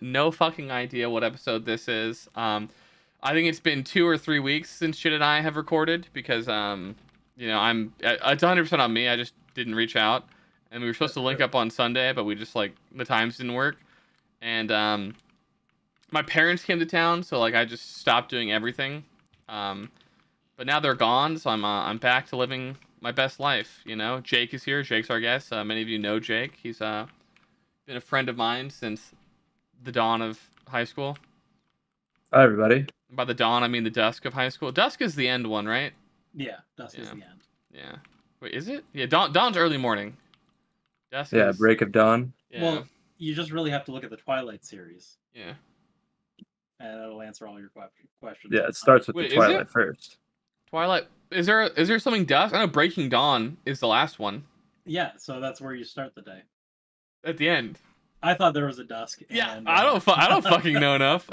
No fucking idea what episode this is. I think it's been 2 or 3 weeks since Jit and I have recorded because you know, it's 100% on me. I just didn't reach out, and we were supposed to link up on Sunday, but we just like the times didn't work, and my parents came to town, so like I just stopped doing everything. But now they're gone, so I'm back to living my best life. You know, Jake is here. Jake's our guest. Many of you know Jake. He's been a friend of mine since the dawn of high school. Hi, everybody. By the dawn, I mean the dusk of high school. Dusk is the end one, right? Yeah, dusk is the end. Yeah. Wait, is it? Yeah, dawn's early morning. Dusk is... break of dawn. Yeah. Well, you just really have to look at the Twilight series. Yeah. And it'll answer all your questions. Yeah, it starts with Wait, the Twilight first. Twilight. Is there something dusk? I know Breaking Dawn is the last one. Yeah, so that's where you start the day. At the end. I thought there was a dusk. Yeah, and, I don't fucking know enough.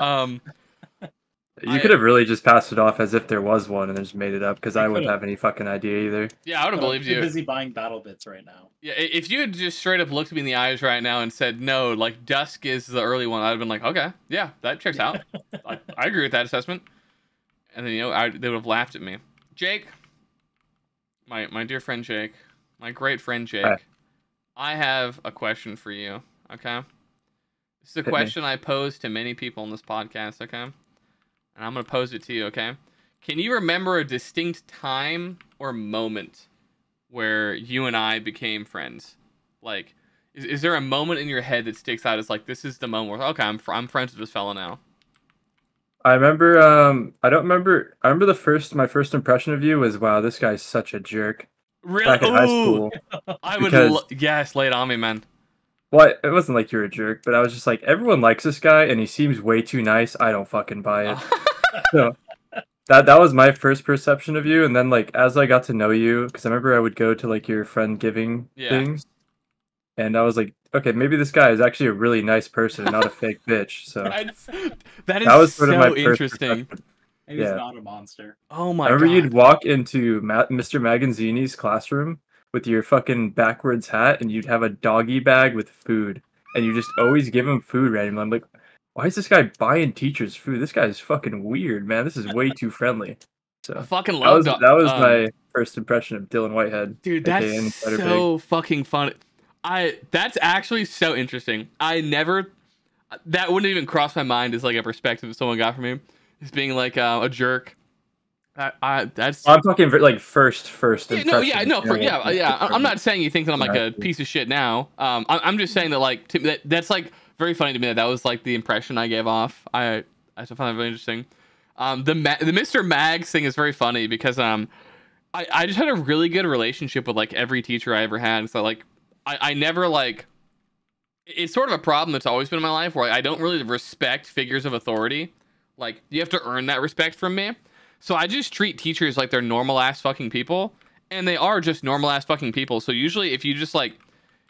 You could have really just passed it off as if there was one and then just made it up, because I wouldn't could've. have any fucking idea either. Yeah, I would have believed you. I'm busy buying battle bits right now. Yeah, if you had just straight up looked me in the eyes right now and said, no, like, dusk is the early one, I'd have been like, okay, yeah, that checks out. I agree with that assessment. And then, you know, they would have laughed at me. Jake, my dear friend Jake, my great friend Jake, Hi. I have a question for you, okay? This is a Hit me. question I pose to many people on this podcast, okay? And I'm going to pose it to you, okay? Can you remember a distinct time or moment where you and I became friends? Like, is there a moment in your head that sticks out as like, this is the moment where, okay, I'm friends with this fella now? I remember, I remember my first impression of you was, wow, this guy's such a jerk. Really? Back in high Ooh! school. I would, Because- yes, lay it on me, man. Well, it wasn't like you were a jerk, but I was just like, everyone likes this guy, and he seems way too nice. I don't fucking buy it. So that was my first perception of you, and then like as I got to know you, because I remember I would go to like your friend giving things, and I was like, okay, maybe this guy is actually a really nice person, and not a fake bitch. So that was sort so of my first interesting. perception. Maybe Yeah. he's not a monster. Oh my I remember god. you'd walk into Mr. Magazzini's classroom with your fucking backwards hat, and you'd have a doggy bag with food, and you just always give him food randomly. I'm like, why is this guy buying teachers food? This guy is fucking weird, man. This is way too friendly. I So fucking love that was my first impression of Dylan Whitehead. dude, aka that's AnySPIDERPIG. so fucking funny. That's actually so interesting. That wouldn't even cross my mind as like a perspective someone got from me, as being like a jerk. That's I'm talking like first yeah, impression. no, yeah, no, you know, yeah. I'm not saying you think that I'm like a Right. piece of shit now. I'm just saying that like that's like very funny to me that was like the impression I gave off. I find that really interesting. The Mr. Mags thing is very funny because I just had a really good relationship with like every teacher I ever had. So like I never like, it's sort of a problem that's always been in my life where I don't really respect figures of authority. Like you have to earn that respect from me. So I just treat teachers like they're normal ass fucking people, and they are just normal ass fucking people. So usually if you just like,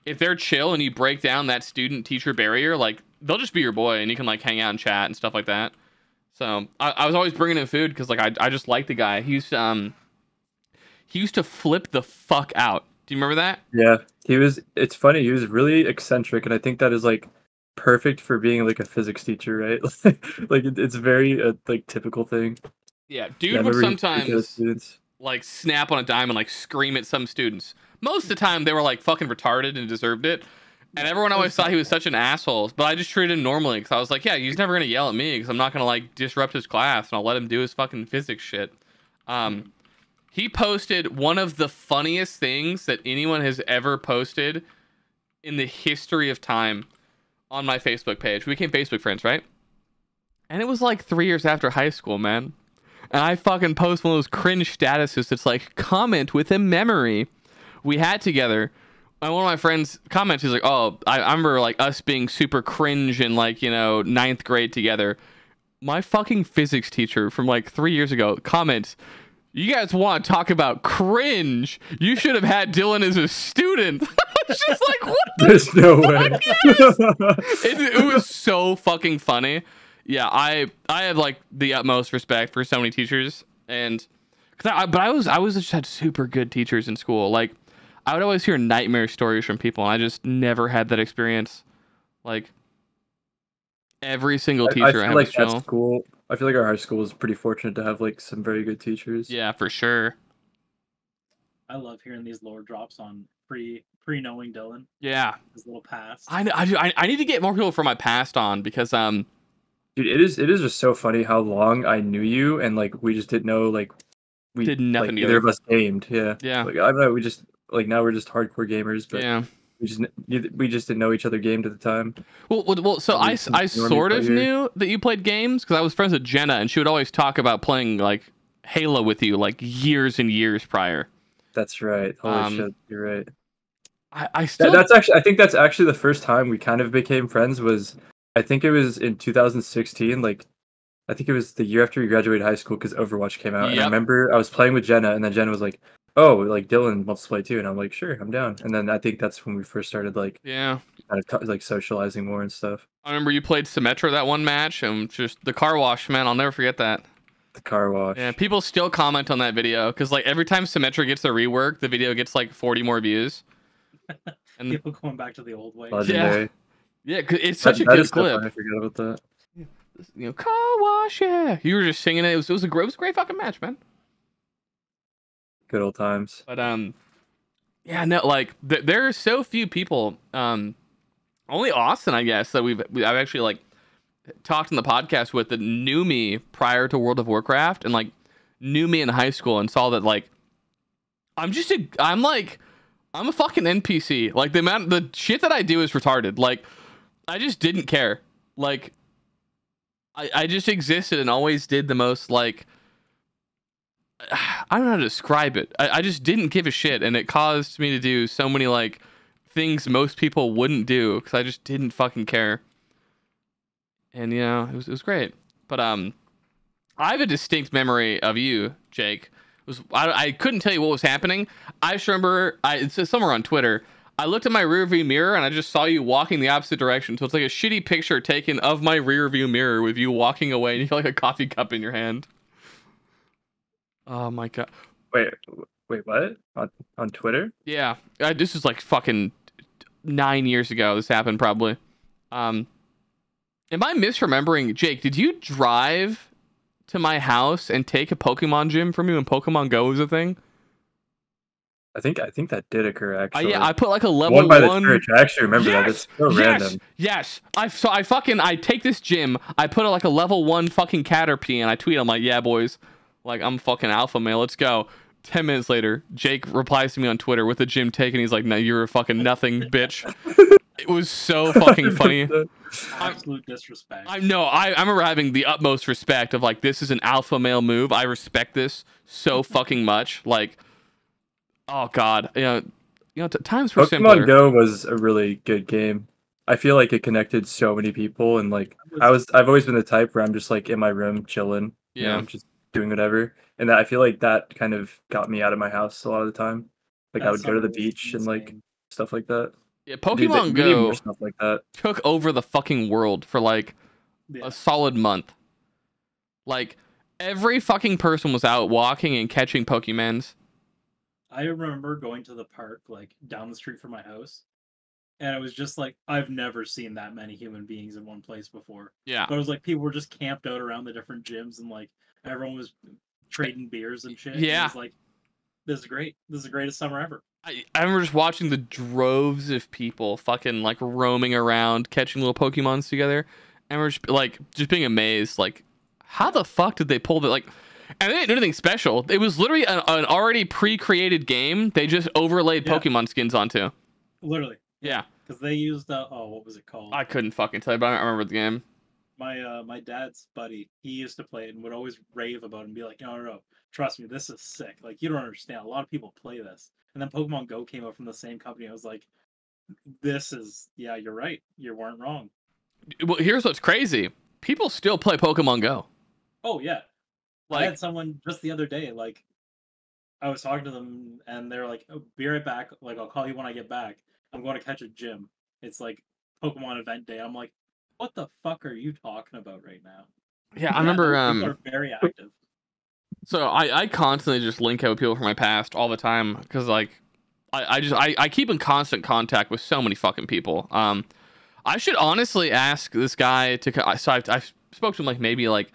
if they're chill and you break down that student teacher barrier, like they'll just be your boy and you can like hang out and chat and stuff like that. So I was always bringing in food because like I just like the guy. He used to flip the fuck out. Do you remember that? Yeah, it's funny, he was really eccentric, and I think that is like perfect for being like a physics teacher, right? Like it's very like typical thing. Yeah, Yeah, dude I would remember he took care of sometimes students. like snap on a dime and like scream at some students. Most of the time they were like fucking retarded and deserved it. And everyone always thought he was such an asshole, but I just treated him normally because I was like, yeah, he's never gonna yell at me because I'm not gonna like disrupt his class and I'll let him do his fucking physics shit. He posted one of the funniest things that anyone has ever posted in the history of time on my Facebook page. We became Facebook friends, right? And it was like 3 years after high school, man. And I fucking post one of those cringe statuses that's like, comment with a memory we had together. And one of my friends comments, he's like, oh, I remember like us being super cringe in like, you know, 9th grade together. My fucking physics teacher from like 3 years ago comments, you guys want to talk about cringe? You should have had Dylan as a student. It's just like, what the There's no way. it was so fucking funny. Yeah, I have like the utmost respect for so many teachers, and but I was just had super good teachers in school. Like I would always hear nightmare stories from people, and I just never had that experience. Like Every single I teacher I feel have like was that chill. school. I feel like our high school is pretty fortunate to have like some very good teachers. Yeah, for sure. I love hearing these lore drops on pre-knowing Dylan. Yeah. His little past. I need to get more people from my past on because Dude, it is just so funny how long I knew you and like we just didn't know like we did nothing like either of together. us gamed. Yeah. Yeah. Like I don't know, we just like now we're just hardcore gamers, but Yeah. we just didn't know each other gamed at the time. Well, so I sort of knew that you played games because I was friends with Jenna and she would always talk about playing like Halo with you like years and years prior. That's right. Holy shit, you're right. I still that's actually I think that's actually the first time we kind of became friends was I think it was in 2016, like I think it was the year after we graduated high school because Overwatch came out. And I remember I was playing with Jenna and then Jenna was like, "Oh, like Dylan wants to play too." And I'm like, "Sure, I'm down." And then I think that's when we first started like yeah. kind of like socializing more and stuff. I remember you played Symmetra that one match and just the car wash, man. I'll never forget that. The car wash. Yeah, people still comment on that video because like every time Symmetra gets a rework, the video gets like 40 more views. And people going back to the old way. Legendary. Yeah, cause it's such a that good is clip. I forgot about that. You know, car wash, yeah. You were just singing it. It was a great fucking match, man. Good old times. But yeah, no, like there are so few people. Only Austin, I guess, that I've actually like talked in the podcast with that knew me prior to World of Warcraft and like knew me in high school and saw that like I'm a fucking NPC. Like the shit that I do is retarded. Like I just didn't care. Like I just existed and always did the most like I don't know how to describe it. I just didn't give a shit and it caused me to do so many like things most people wouldn't do because I just didn't fucking care. And you know, it was great. But I have a distinct memory of you, Jake. I couldn't tell you what was happening. I just remember it's somewhere on Twitter. I looked at my rearview mirror and I just saw you walking the opposite direction. So it's like a shitty picture taken of my rearview mirror with you walking away and you got like a coffee cup in your hand. Oh my god. Wait, what? On Twitter? Yeah. This is like fucking 9 years ago. This happened probably. Am I misremembering? Jake, did you drive to my house and take a Pokemon gym from you when Pokemon Go was a thing? I think that did occur actually. Yeah, I put like a level one by the 1 church. I actually remember that. It's so random. Yes. I take this gym. I put like a level 1 fucking Caterpie and I tweet. I'm like, yeah, boys, like I'm fucking alpha male. Let's go. 10 minutes later, Jake replies to me on Twitter with the gym taken. He's like, no, you're a fucking nothing, bitch. It was so fucking funny. Absolute disrespect. I know. I'm having the utmost respect of like, this is an alpha male move. I respect this so fucking much. Like, oh god, you know, times were simpler. Pokemon Go was a really good game. I feel like it connected so many people, and like I've always been the type where I'm just like in my room chilling, you know, just doing whatever. And I feel like that kind of got me out of my house a lot of the time. Like I would go to the beach and like stuff like that. Yeah, Pokemon Go stuff like that took over the fucking world for like a solid month. Like every fucking person was out walking and catching Pokemons. I remember going to the park like down the street from my house, and it was just like I've never seen that many human beings in one place before. Yeah, but it was like people were just camped out around the different gyms, and like everyone was trading beers and shit. Yeah, and it was like this is great. This is the greatest summer ever. I remember just watching the droves of people fucking like roaming around, catching little Pokemons together, and we're just being amazed, like how the fuck did they pull that like. And they didn't do anything special. It was literally an already pre-created game. They just overlaid Pokemon skins onto. Literally. Yeah. Because they used what was it called? I couldn't fucking tell you, but I don't remember the game. My dad's buddy, he used to play it and would always rave about it and be like, no, trust me, this is sick. Like you don't understand. A lot of people play this. And then Pokemon Go came out from the same company. I was like, yeah, you're right. You weren't wrong. Well, here's what's crazy. People still play Pokemon Go. Oh yeah. Like, I had someone just the other day, like, I was talking to them, and they're like, oh, be right back. Like, I'll call you when I get back. I'm going to catch a gym. It's like Pokemon event day. I'm like, what the fuck are you talking about right now? Yeah, I remember. People are very active. So I constantly just link out with people from my past all the time because like I keep in constant contact with so many fucking people. I should honestly ask this guy to. So I've spoke to him like maybe like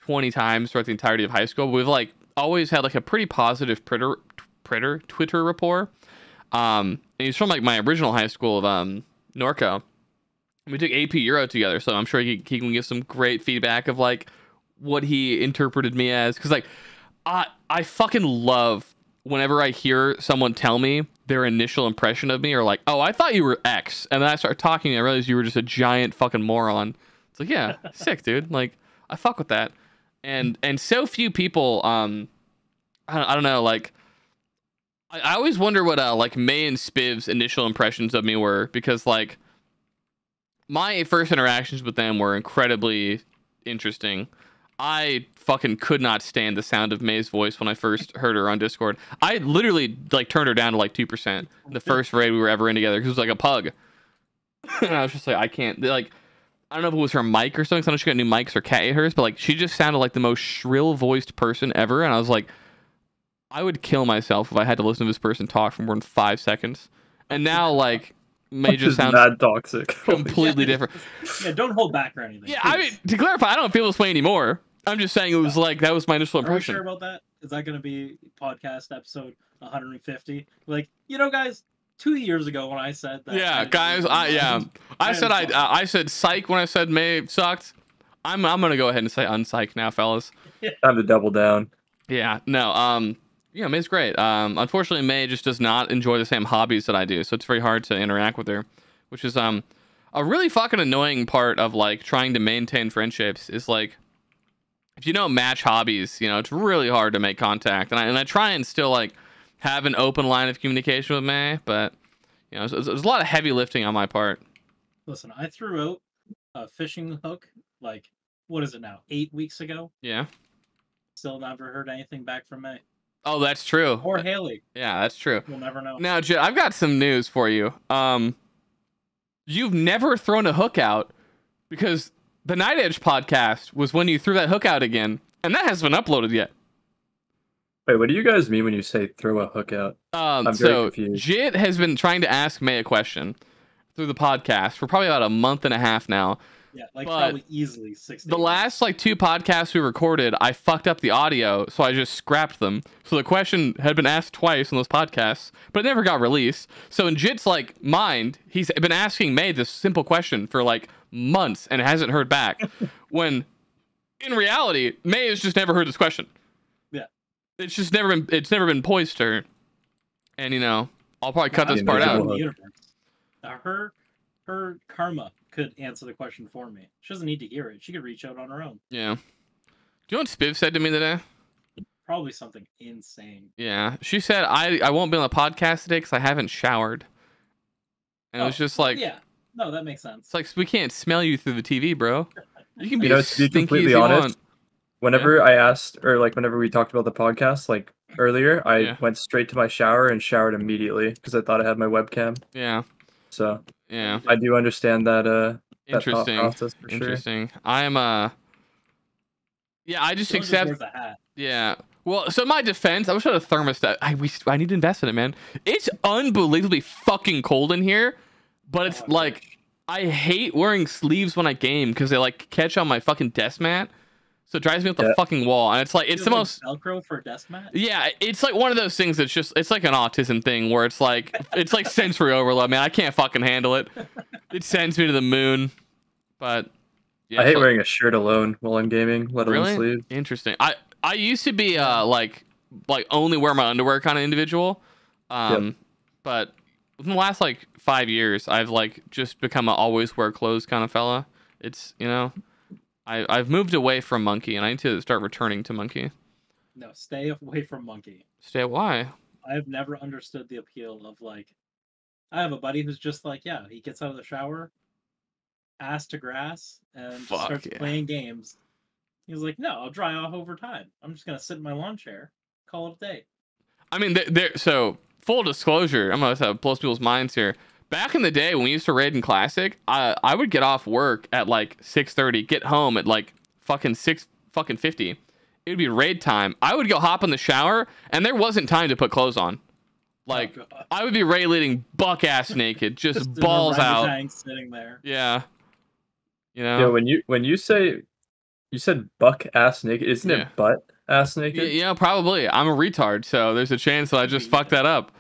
20 times throughout the entirety of high school. But we've like always had like a pretty positive Twitter rapport. And he's from like my original high school of Norco. We took AP Euro together, so I'm sure he can give some great feedback of like what he interpreted me as. Because like I fucking love whenever I hear someone tell me their initial impression of me, or like, oh, I thought you were X, and then I start talking and I realize you were just a giant fucking moron. It's like, yeah, sick, dude. Like, I fuck with that. And so few people, I don't know, like, I always wonder what like May and Spiv's initial impressions of me were, because like my first interactions with them were incredibly interesting. I fucking could not stand the sound of May's voice when I first heard her on Discord. I literally like turned her down to like 2% the first raid we were ever in together, because it was like a pug. And I was just like, I can't, like, I don't know if it was her mic or something. I don't know if she got new mics or Cat ate hers, but like she just sounded like the most shrill voiced person ever. And I was like, I would kill myself if I had to listen to this person talk for more than 5 seconds. And now like May just sounds mad toxic. completely different. Yeah, don't hold back or anything. Yeah, I mean, to clarify, I don't feel this way anymore. I'm just saying it was like, that was my initial Are we impression. sure about that? Is that going to be podcast episode 150? Like, you know, guys, 2 years ago when I said that. Yeah, guys, I said psych when I said May sucked. I'm gonna go ahead and say unpsych now, fellas. Time to double down. Yeah, no, yeah, May's great. Unfortunately, May just does not enjoy the same hobbies that I do, so it's very hard to interact with her, which is a really fucking annoying part of like trying to maintain friendships. Is like, if you don't match hobbies, you know, it's really hard to make contact. And I try and still like have an open line of communication with May, but you know, there's a lot of heavy lifting on my part. Listen, I threw out a fishing hook like, what is it now, 8 weeks ago? Yeah. Still never heard anything back from May. Oh, that's true. Or Haley. Yeah, that's true. We'll never know. Now, Jet, I've got some news for you. You've never thrown a hook out, because the Night Edge podcast was when you threw that hook out again, and that hasn't been uploaded yet. Wait, what do you guys mean when you say throw a hook out? I'm very So confused. Jit has been trying to ask May a question through the podcast for probably about a month and a half now. Yeah, like but probably easily 6 days. The last like 2 podcasts we recorded, I fucked up the audio, so I just scrapped them. So the question had been asked twice in those podcasts, but it never got released. So in Jit's like mind, he's been asking May this simple question for like months and hasn't heard back. When in reality, May has just never heard this question. Yeah, it's just never been poised to her. And you know, I'll probably cut No, this I part was out. in the universe. Her karma could answer the question for me. She doesn't need to hear it. She could reach out on her own. Yeah. Do you know what Spiv said to me today? Probably something insane. Yeah. She said, I won't be on the podcast today because I haven't showered. And it was just like, yeah. No, that makes sense. it's like, we can't smell you through the TV, bro. You can be You know, as to be stinky as completely you honest, want. whenever I asked, or like whenever we talked about the podcast, like earlier, I Yeah. went straight to my shower and showered immediately because I thought I had my webcam. Yeah. So Yeah. I do understand that that thought Interesting. process for sure. Interesting. I am yeah, I just Someone accept. wears a hat. Yeah. Well, so my defense, I wish I had a thermostat. I need to invest in it, man. It's unbelievably fucking cold in here, but it's Oh, like, I hate wearing sleeves when I game because they like catch on my fucking desk mat. So it drives me up the Yeah. fucking wall. And it's like, it's Is the it like most, Velcro for a desk mat. yeah, it's like one of those things that's just, it's like an autism thing where it's like sensory overload, man. I can't fucking handle it. It sends me to the moon. But yeah, I hate so- wearing a shirt alone while I'm gaming, let alone Really? sleeves. Interesting. I used to be like only wear my underwear kind of individual. But within the last like 5 years, I've like just become a always wear clothes kind of fella. It's, you know, I've moved away from Monkey and I need to start returning to Monkey. No, stay away from Monkey. Stay, why? I have never understood the appeal of like. I have a buddy who's just like, yeah, he gets out of the shower, ass to grass, and just Fuck starts yeah. playing games. He was like, no, I'll dry off over time. I'm just gonna sit in my lawn chair, call it a day. I mean, so full disclosure, I'm gonna blow people's minds here. Back in the day when we used to raid in Classic, I would get off work at like 6:30, get home at like fucking 6:50. It would be raid time. I would go hop in the shower, and there wasn't time to put clothes on. Like, Oh, God. I would be regulating buck ass naked, just in a balls out. orangutan sitting there. Yeah. You know? Yeah, when you say you said buck ass naked, isn't Yeah. it butt ass naked? Yeah, probably. I'm a retard, so there's a chance that I just fucked that up.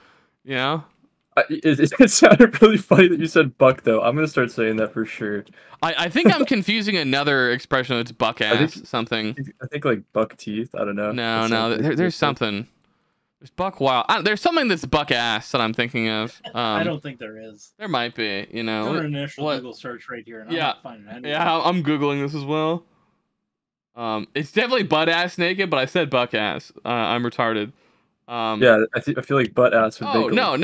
You know? It sounded really funny that you said buck though. I'm gonna start saying that for sure. I think I'm confusing another expression that's buck ass think- something. I think like buck teeth. I don't know. No, That no, sounds like there's something. There's buck wild. There's something that's buck ass that I'm thinking of. I don't think there is. There might be, you know. Do an initial what- Google search right here, and Yeah. I'm not finding anything. Yeah, I'm googling this as well. It's definitely butt ass naked, but I said buck ass. I'm retarded. Yeah, I feel like butt ass would Oh make. no.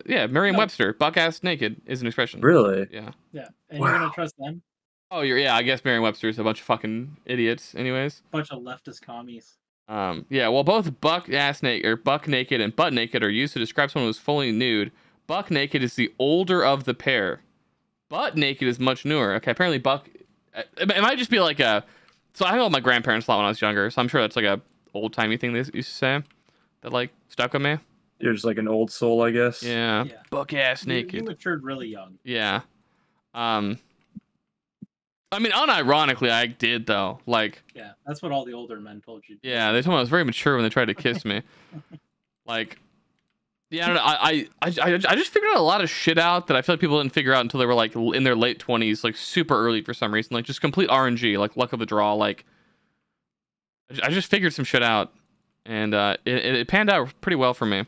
Yeah, Merriam-Webster. Buck ass naked is an expression. Really? Yeah. Yeah, and you're gonna trust them? Oh, yeah. I guess Merriam-Webster is a bunch of fucking idiots, anyways. Bunch of leftist commies. Yeah. Well, both buck ass naked or buck naked and butt naked are used to describe someone who's fully nude. Buck naked is the older of the pair. Butt naked is much newer. Okay, apparently buck. It might just be like a. So I hung out with my grandparents a lot when I was younger, so I'm sure that's like a old timey thing they used to say that like stuck with me. You're just like an old soul, I guess. Yeah. Yeah. Buck ass You naked. matured really young. Yeah. I mean, unironically, I did though. Like, Yeah, that's what all the older men told you. yeah, they told me I was very mature when they tried to kiss me. Like, yeah, I don't know. I just figured out a lot of shit out that I feel like people didn't figure out until they were like in their late 20s, like super early for some reason, like just complete RNG, like luck of the draw. Like, I just figured some shit out, and it panned out pretty well for me.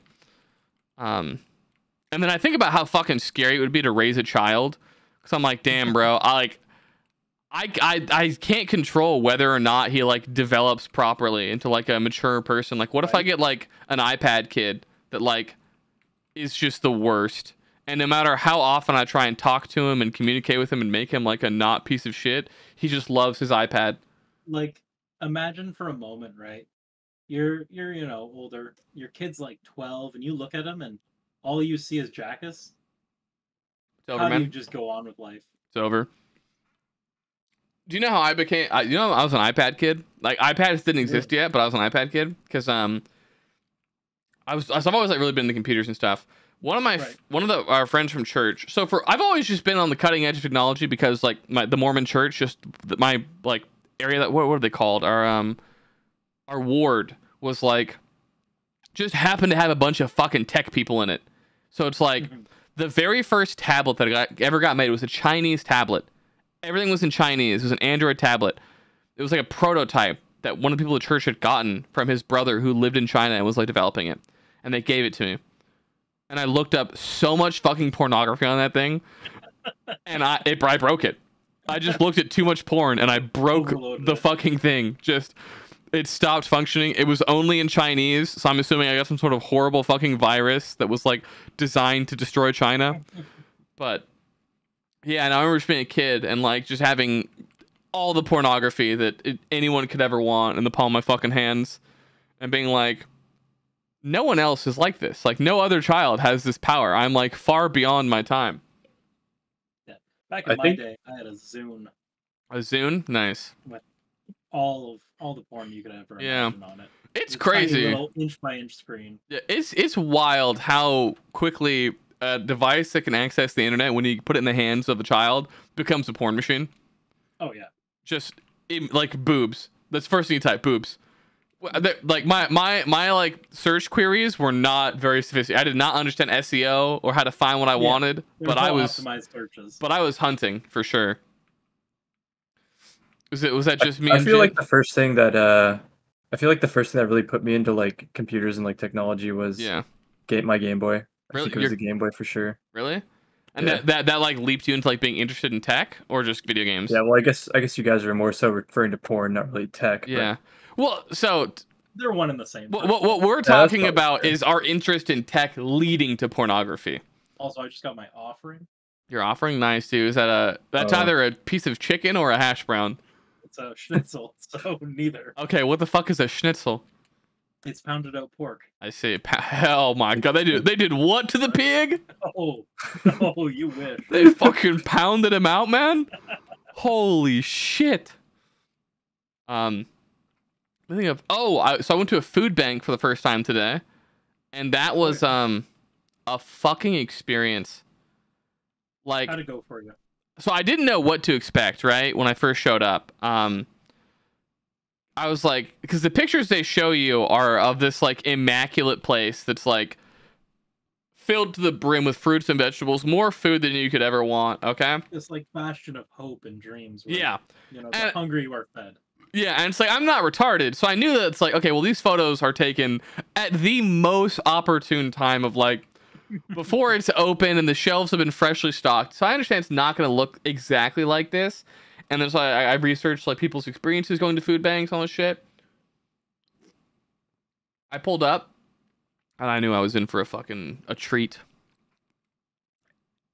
And then I think about how fucking scary it would be to raise a child, because I'm like, damn, bro, I can't control whether or not he like develops properly into like a mature person. Like, what if I get like an iPad kid that like is just the worst, and no matter how often I try and talk to him and communicate with him and make him like a not piece of shit, he just loves his iPad. Like, imagine for a moment, right? You're older. Your kid's like 12, and you look at him, and all you see is Jackass. It's over, How do man. you just go on with life? It's over. Do you know how I became? I was an iPad kid. Like, iPads didn't exist yet, but I was an iPad kid because I've always like really been into computers and stuff. One of our friends from church. So I've always just been on the cutting edge of technology because like the Mormon church, just my like area that what are they called? Our ward was like just happened to have a bunch of fucking tech people in it. So it's like the very first tablet that ever got made was a Chinese tablet. Everything was in Chinese. It was an Android tablet. It was like a prototype that one of the people at church had gotten from his brother who lived in China and was like developing it. And they gave it to me. And I looked up so much fucking pornography on that thing. And I broke it. I just looked at too much porn and I broke the fucking thing. It stopped functioning. It was only in Chinese. So I'm assuming I got some sort of horrible fucking virus that was like designed to destroy China. But yeah, and I remember just being a kid and like just having all the pornography that anyone could ever want in the palm of my fucking hands, and being like, no one else is like this. Like, no other child has this power. I'm like far beyond my time. Yeah. Back in my day, I had a Zune. A Zune? Nice. With all the porn you could ever imagine on it. It's crazy. Tiny little inch by inch screen. Yeah, it's wild how quickly a device that can access the internet, when you put it in the hands of a child, becomes a porn machine. Oh yeah. Just like boobs. That's the first thing you type, boobs. Like my like search queries were not very sophisticated. I did not understand SEO or how to find what I wanted, but I was optimized searches. But I was hunting for sure. Was that just me? I feel like the first thing that really put me into like computers and like technology was my Game Boy. I think it was a Game Boy for sure. Really? And that like leaped you into like being interested in tech or just video games? Yeah, well, I guess you guys are more so referring to porn, not really tech. Yeah. Well, so they're one and the same. What we're talking about is our interest in tech leading to pornography. Also, I just got my offering. Your offering? Nice, dude. Is that that's either a piece of chicken or a hash brown? It's a schnitzel, so neither. Okay, what the fuck is a schnitzel? It's pounded out pork. I see. Oh my god, they did what to the pig? Oh, you wish. They fucking pounded him out, man. Holy shit. So I went to a food bank for the first time today, and that was a fucking experience. Like, how'd it go for you? so I didn't know what to expect, right? When I first showed up. I was like, because the pictures they show you are of this like immaculate place that's like filled to the brim with fruits and vegetables, more food than you could ever want. Okay. It's like bastion of hope and dreams. Where, Yeah. you know, the hungry are fed. Yeah, and it's like, I'm not retarded, so I knew that it's like, okay, well, these photos are taken at the most opportune time of like before it's open and the shelves have been freshly stocked. So I understand it's not going to look exactly like this. And then so I researched like people's experiences going to food banks, all this shit. I pulled up and I knew I was in for a treat.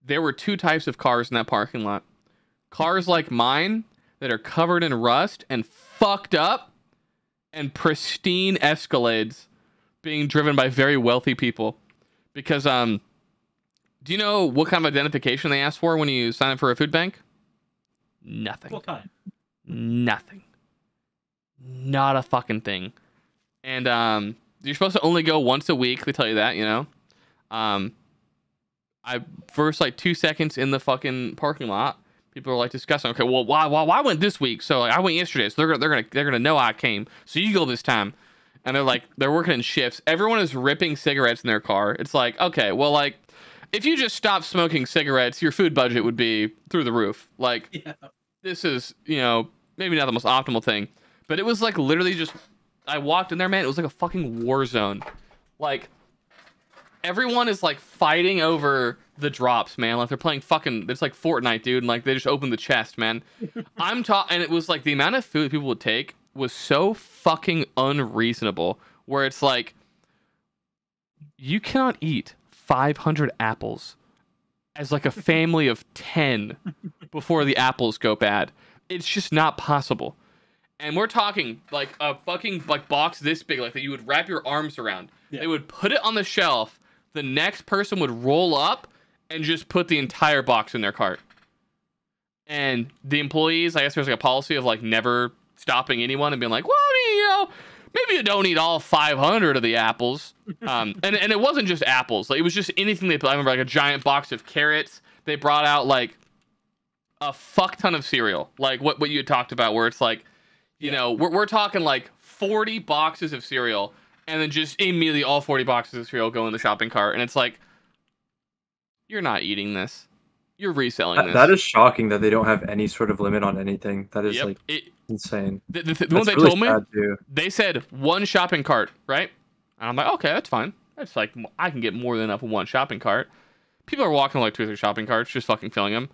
There were 2 types of cars in that parking lot. Cars like mine that are covered in rust and fucked up, and pristine Escalades being driven by very wealthy people. Because do you know what kind of identification they ask for when you sign up for a food bank? Nothing. What kind? Nothing. Not a fucking thing. And you're supposed to only go once a week. They tell you that, you know. I first like 2 seconds in the fucking parking lot, people are like discussing. Okay, well, why I went this week? So like, I went yesterday, so they're gonna know I came. So you go this time. And they're working in shifts. Everyone is ripping cigarettes in their car. It's like, okay, well, like, if you just stop smoking cigarettes, your food budget would be through the roof. Like, yeah. This is, you know, maybe not the most optimal thing, but it was like literally just, I walked in there, man, it was like a fucking war zone. Like, everyone is like fighting over the drops, man. Like they're playing fucking, it's like Fortnite, dude. And like they just opened the chest, man. And it was like the amount of food people would take was so fucking unreasonable, where it's like, you cannot eat 500 apples as like a family of 10 before the apples go bad. It's just not possible. And we're talking like a fucking like box this big, like that you would wrap your arms around. Yeah. They would put it on the shelf. The next person would roll up and just put the entire box in their cart. And the employees, I guess there's like a policy of like never stopping anyone and being like, well, I mean, you know, maybe you don't eat all 500 of the apples. And it wasn't just apples. Like, it was just anything they put. I remember like a giant box of carrots. They brought out like a fuck ton of cereal. Like what you had talked about, where it's like, you know, we're talking like 40 boxes of cereal, and then just immediately all 40 boxes of cereal go in the shopping cart. And it's like, you're not eating this. You're reselling this. That is shocking that they don't have any sort of limit on anything. That is insane. The one they told me, they said 1 shopping cart, right? And I'm like, okay, that's fine. That's like, I can get more than enough of 1 shopping cart. People are walking like 2 or 3 shopping carts, just fucking filling them.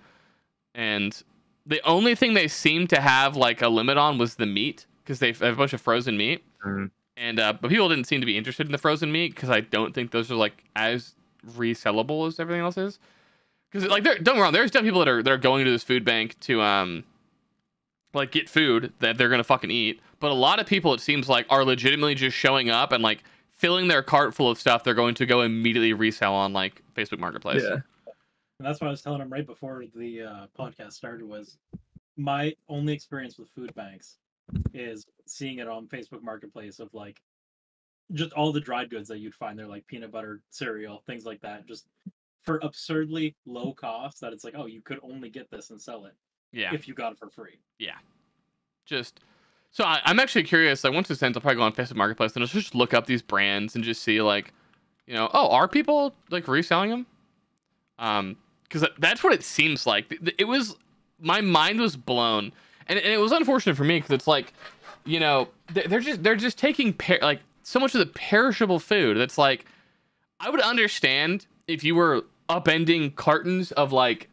And the only thing they seemed to have like a limit on was the meat, because they have a bunch of frozen meat. Mm-hmm. And but people didn't seem to be interested in the frozen meat, because I don't think those are like as resellable as everything else is. Because like, don't get me wrong, there's definitely people that are going to this food bank to like get food that they're gonna fucking eat. But a lot of people, it seems like, are legitimately just showing up and like filling their cart full of stuff they're going to go immediately resell on like Facebook Marketplace. Yeah. And that's what I was telling him right before the podcast started, was my only experience with food banks is seeing it on Facebook Marketplace, of like just all the dried goods that you'd find there, like peanut butter, cereal, things like that, just for absurdly low cost, that it's like, oh, you could only get this and sell it if you got it for free. Yeah. Just so I'm actually curious. Like, once this ends, I'll probably go on Facebook Marketplace and just look up these brands and just see, like, you know, oh, are people like reselling them? Because that's what it seems like. It was, my mind was blown, and it was unfortunate for me, because it's like, you know, they're just taking like so much of the perishable food. That's like, I would understand if you were upending cartons of like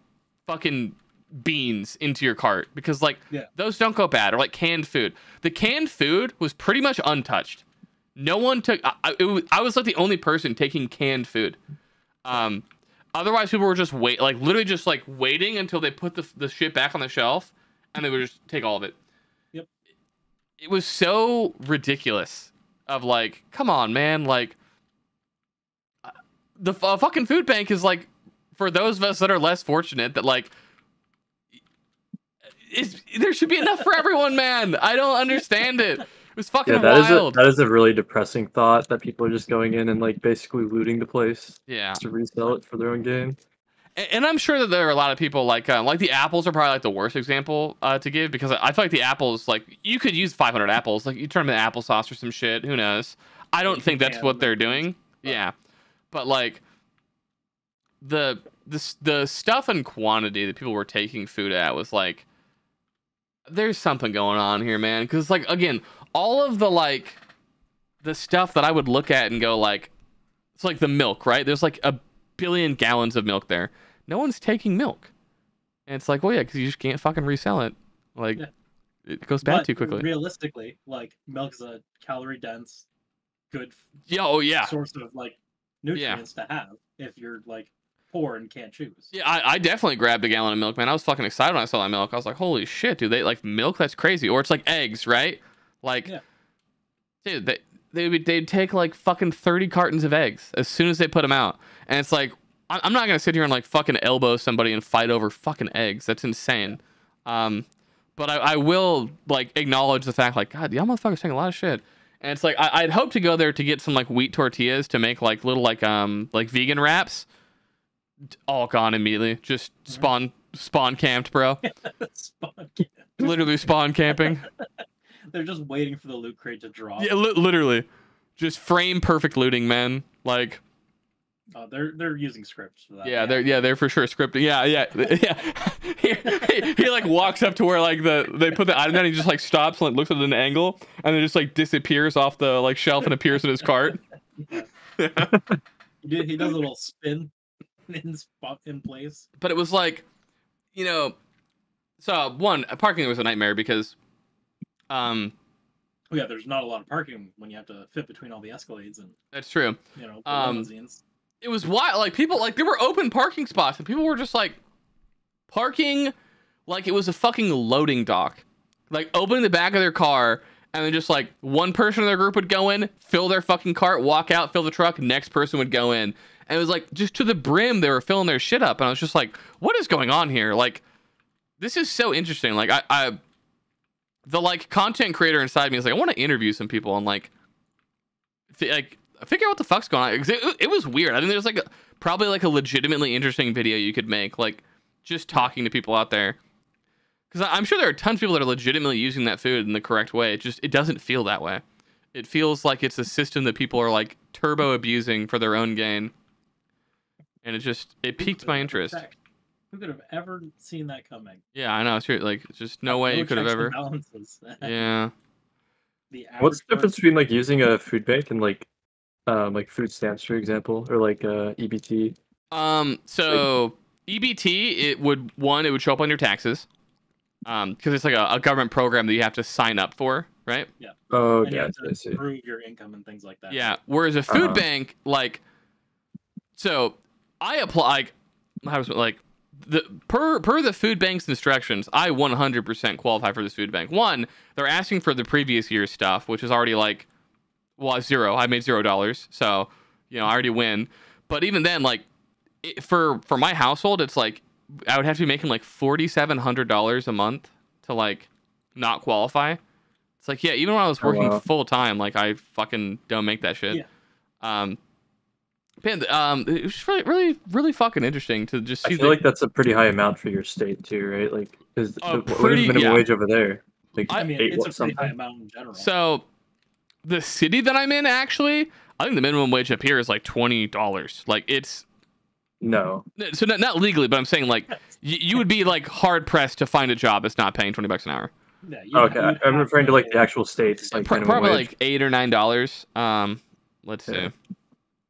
fucking beans into your cart, because like those don't go bad, or like canned food. The canned food was pretty much untouched. No one took. I was like the only person taking canned food. Otherwise, people were just literally just like waiting until they put the shit back on the shelf, and they would just take all of it. Yep. It was so ridiculous. Of like, come on, man, like. The fucking food bank is like, for those of us that are less fortunate, that like, there should be enough for everyone, man. I don't understand it. was fucking Yeah, wild. that is a really depressing thought that people are just going in and like basically looting the place Yeah. to resell it for their own gain. And I'm sure that there are a lot of people like the apples are probably like the worst example to give, because I feel like the apples, like you could use 500 apples, like you turn them into applesauce or some shit. Who knows? I don't think that's what they're doing. Yeah, but like the stuff and quantity that people were taking food at was like, there's something going on here, man. Because like again, all of the stuff that I would look at and go like, it's like the milk, right? There's like a billion gallons of milk there. No one's taking milk. And it's like, well, yeah, because you just can't fucking resell it. Like, it goes bad too quickly. Realistically, like, milk is a calorie-dense, good source of, like, nutrients to have if you're, like, poor and can't choose. Yeah, I definitely grabbed a gallon of milk, man. I was fucking excited when I saw that milk. I was like, holy shit, dude. They like milk? That's crazy. Or it's like eggs, right? Like, dude, they'd take like fucking 30 cartons of eggs as soon as they put them out. And it's like, I'm not going to sit here and like fucking elbow somebody and fight over fucking eggs. That's insane. But I will like acknowledge the fact like, God, y'all motherfuckers taking a lot of shit. And it's like, I'd hope to go there to get some like wheat tortillas to make like little like vegan wraps. All gone immediately. Just spawn camped, bro. Spawn camp. Literally spawn camping. They're just waiting for the loot crate to drop. Yeah, literally. Just frame perfect looting, man. Like, they're using scripts for that. Yeah, they're for sure scripting. Yeah. He like walks up to where like they put the item down. And he just like stops and like looks at an angle, and then just like disappears off the like shelf and appears in his cart. He does a little spin in place. But it was like, so one, parking was a nightmare because, there's not a lot of parking when you have to fit between all the Escalades and. That's true. Limousines. It was wild. Like people, like there were open parking spots, and people were just like parking like it was a fucking loading dock, like opening the back of their car, and then just like one person in their group would go in, fill their fucking cart, walk out, fill the truck, next person would go in, and it was like just to the brim they were filling their shit up, and I was just like, what is going on here? Like, this is so interesting. Like the like content creator inside me is like, I want to interview some people and like figure out what the fuck's going on. It was weird. I think there's like probably like a legitimately interesting video you could make, like just talking to people out there, because I'm sure there are tons of people that are legitimately using that food in the correct way. It doesn't feel that way. It feels like it's a system that people are like turbo abusing for their own gain, and it piqued my interest. Who could have ever seen that coming? Yeah, I know. It's true. Like, it's just no way you could have ever. Yeah. What's the difference between like using a food bank and like food stamps, for example, or like EBT? So EBT, it would show up on your taxes, because it's like a government program that you have to sign up for, right? Yeah. Oh, and you yeah. have to prove your income and things like that. Yeah. Whereas a food bank, like, so I apply, like per the food bank's instructions, I 100% qualify for this food bank. One, they're asking for the previous year's stuff, which is already like, well, zero. I made $0, so I already win. But even then, like, for my household, it's like I would have to be making like $4,700 a month to like not qualify. It's like, yeah, even when I was working full time, like I fucking don't make that shit. Yeah. It was just really, really fucking interesting to just see. I feel like that's a pretty high amount for your state too, right? Like, what is minimum wage over there? Like, I mean, it's a pretty high amount in general. So, the city that I'm in, actually, I think the minimum wage up here is like $20. Like, it's no. So not legally, but I'm saying like you would be like hard pressed to find a job that's not paying $20 an hour. Yeah, okay, I'm referring to like the actual states, like probably like $8 or $9. Let's see.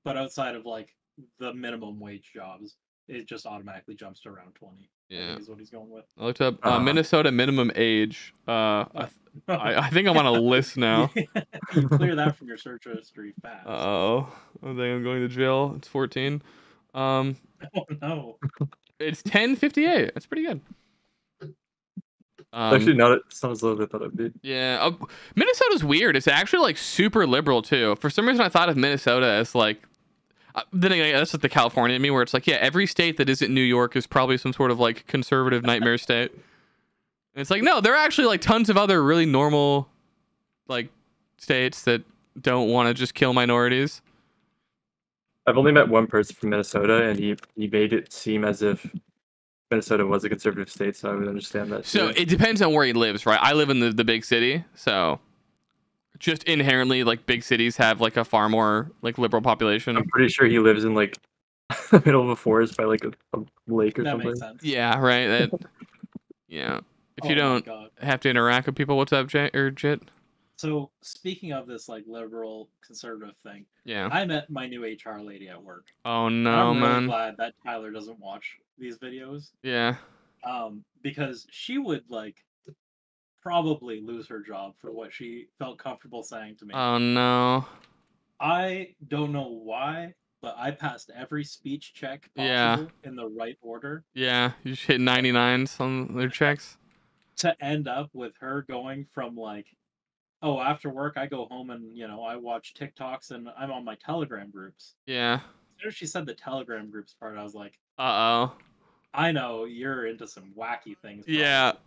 But outside of like the minimum wage jobs, it just automatically jumps to around 20. Yeah, is what he's going with. I looked up Minnesota minimum age. I think I'm on a list now. You clear that from your search history fast. I think I'm going to jail. It's 14. Oh no. It's 10:58. That's pretty good. Actually, it's not as low as I thought it'd be. Yeah, Minnesota's weird. It's actually like super liberal too. For some reason, I thought of Minnesota as like. Then again, that's just the California in me, where it's like, yeah, every state that isn't New York is probably some sort of like conservative nightmare state. And it's like, no, there are actually like tons of other really normal, like states that don't want to just kill minorities. I've only met one person from Minnesota, and he made it seem as if Minnesota was a conservative state, so I would understand that. So too. it depends on where he lives, right? I live in the big city, so just inherently, like, big cities have like a far more like liberal population. I'm pretty sure he lives in like the middle of a forest by like a lake or That something. makes sense. Yeah, right. Yeah. If you Oh my don't God. have to interact with people, what's up, Jit? So speaking of this like liberal conservative thing, Yeah. I met my new HR lady at work. Oh And no, I'm really man. glad that Tyler doesn't watch these videos. Yeah. Because she would like probably lose her job for what she felt comfortable saying to me. Oh no. I don't know why, but I passed every speech check possible Yeah. in the right order Yeah. You just hit 99s on their checks. to end up with her going from like, oh, after work I go home and I watch TikToks and I'm on my Telegram groups. Yeah. As soon as she said the Telegram groups part, I was like, Uh-oh. I know you're into some wacky things. Yeah. probably.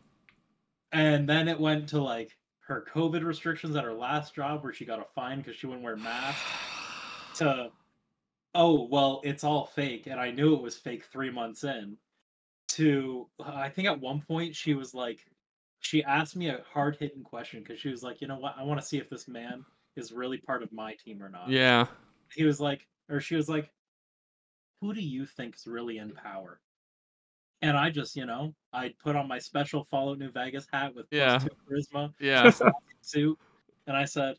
And then it went to like her COVID restrictions at her last job where she got a fine because she wouldn't wear masks. To, oh, well, it's all fake. And I knew it was fake 3 months in. To, I think at one point she was like, she asked me a hard hitting question because she was like, you know what? I want to see if this man is really part of my team or not. Yeah. He was like, or she was like, who do you think is really in power? And I just, I put on my special Fallout New Vegas hat with Yeah. +2 charisma, Yeah. suit, and I said,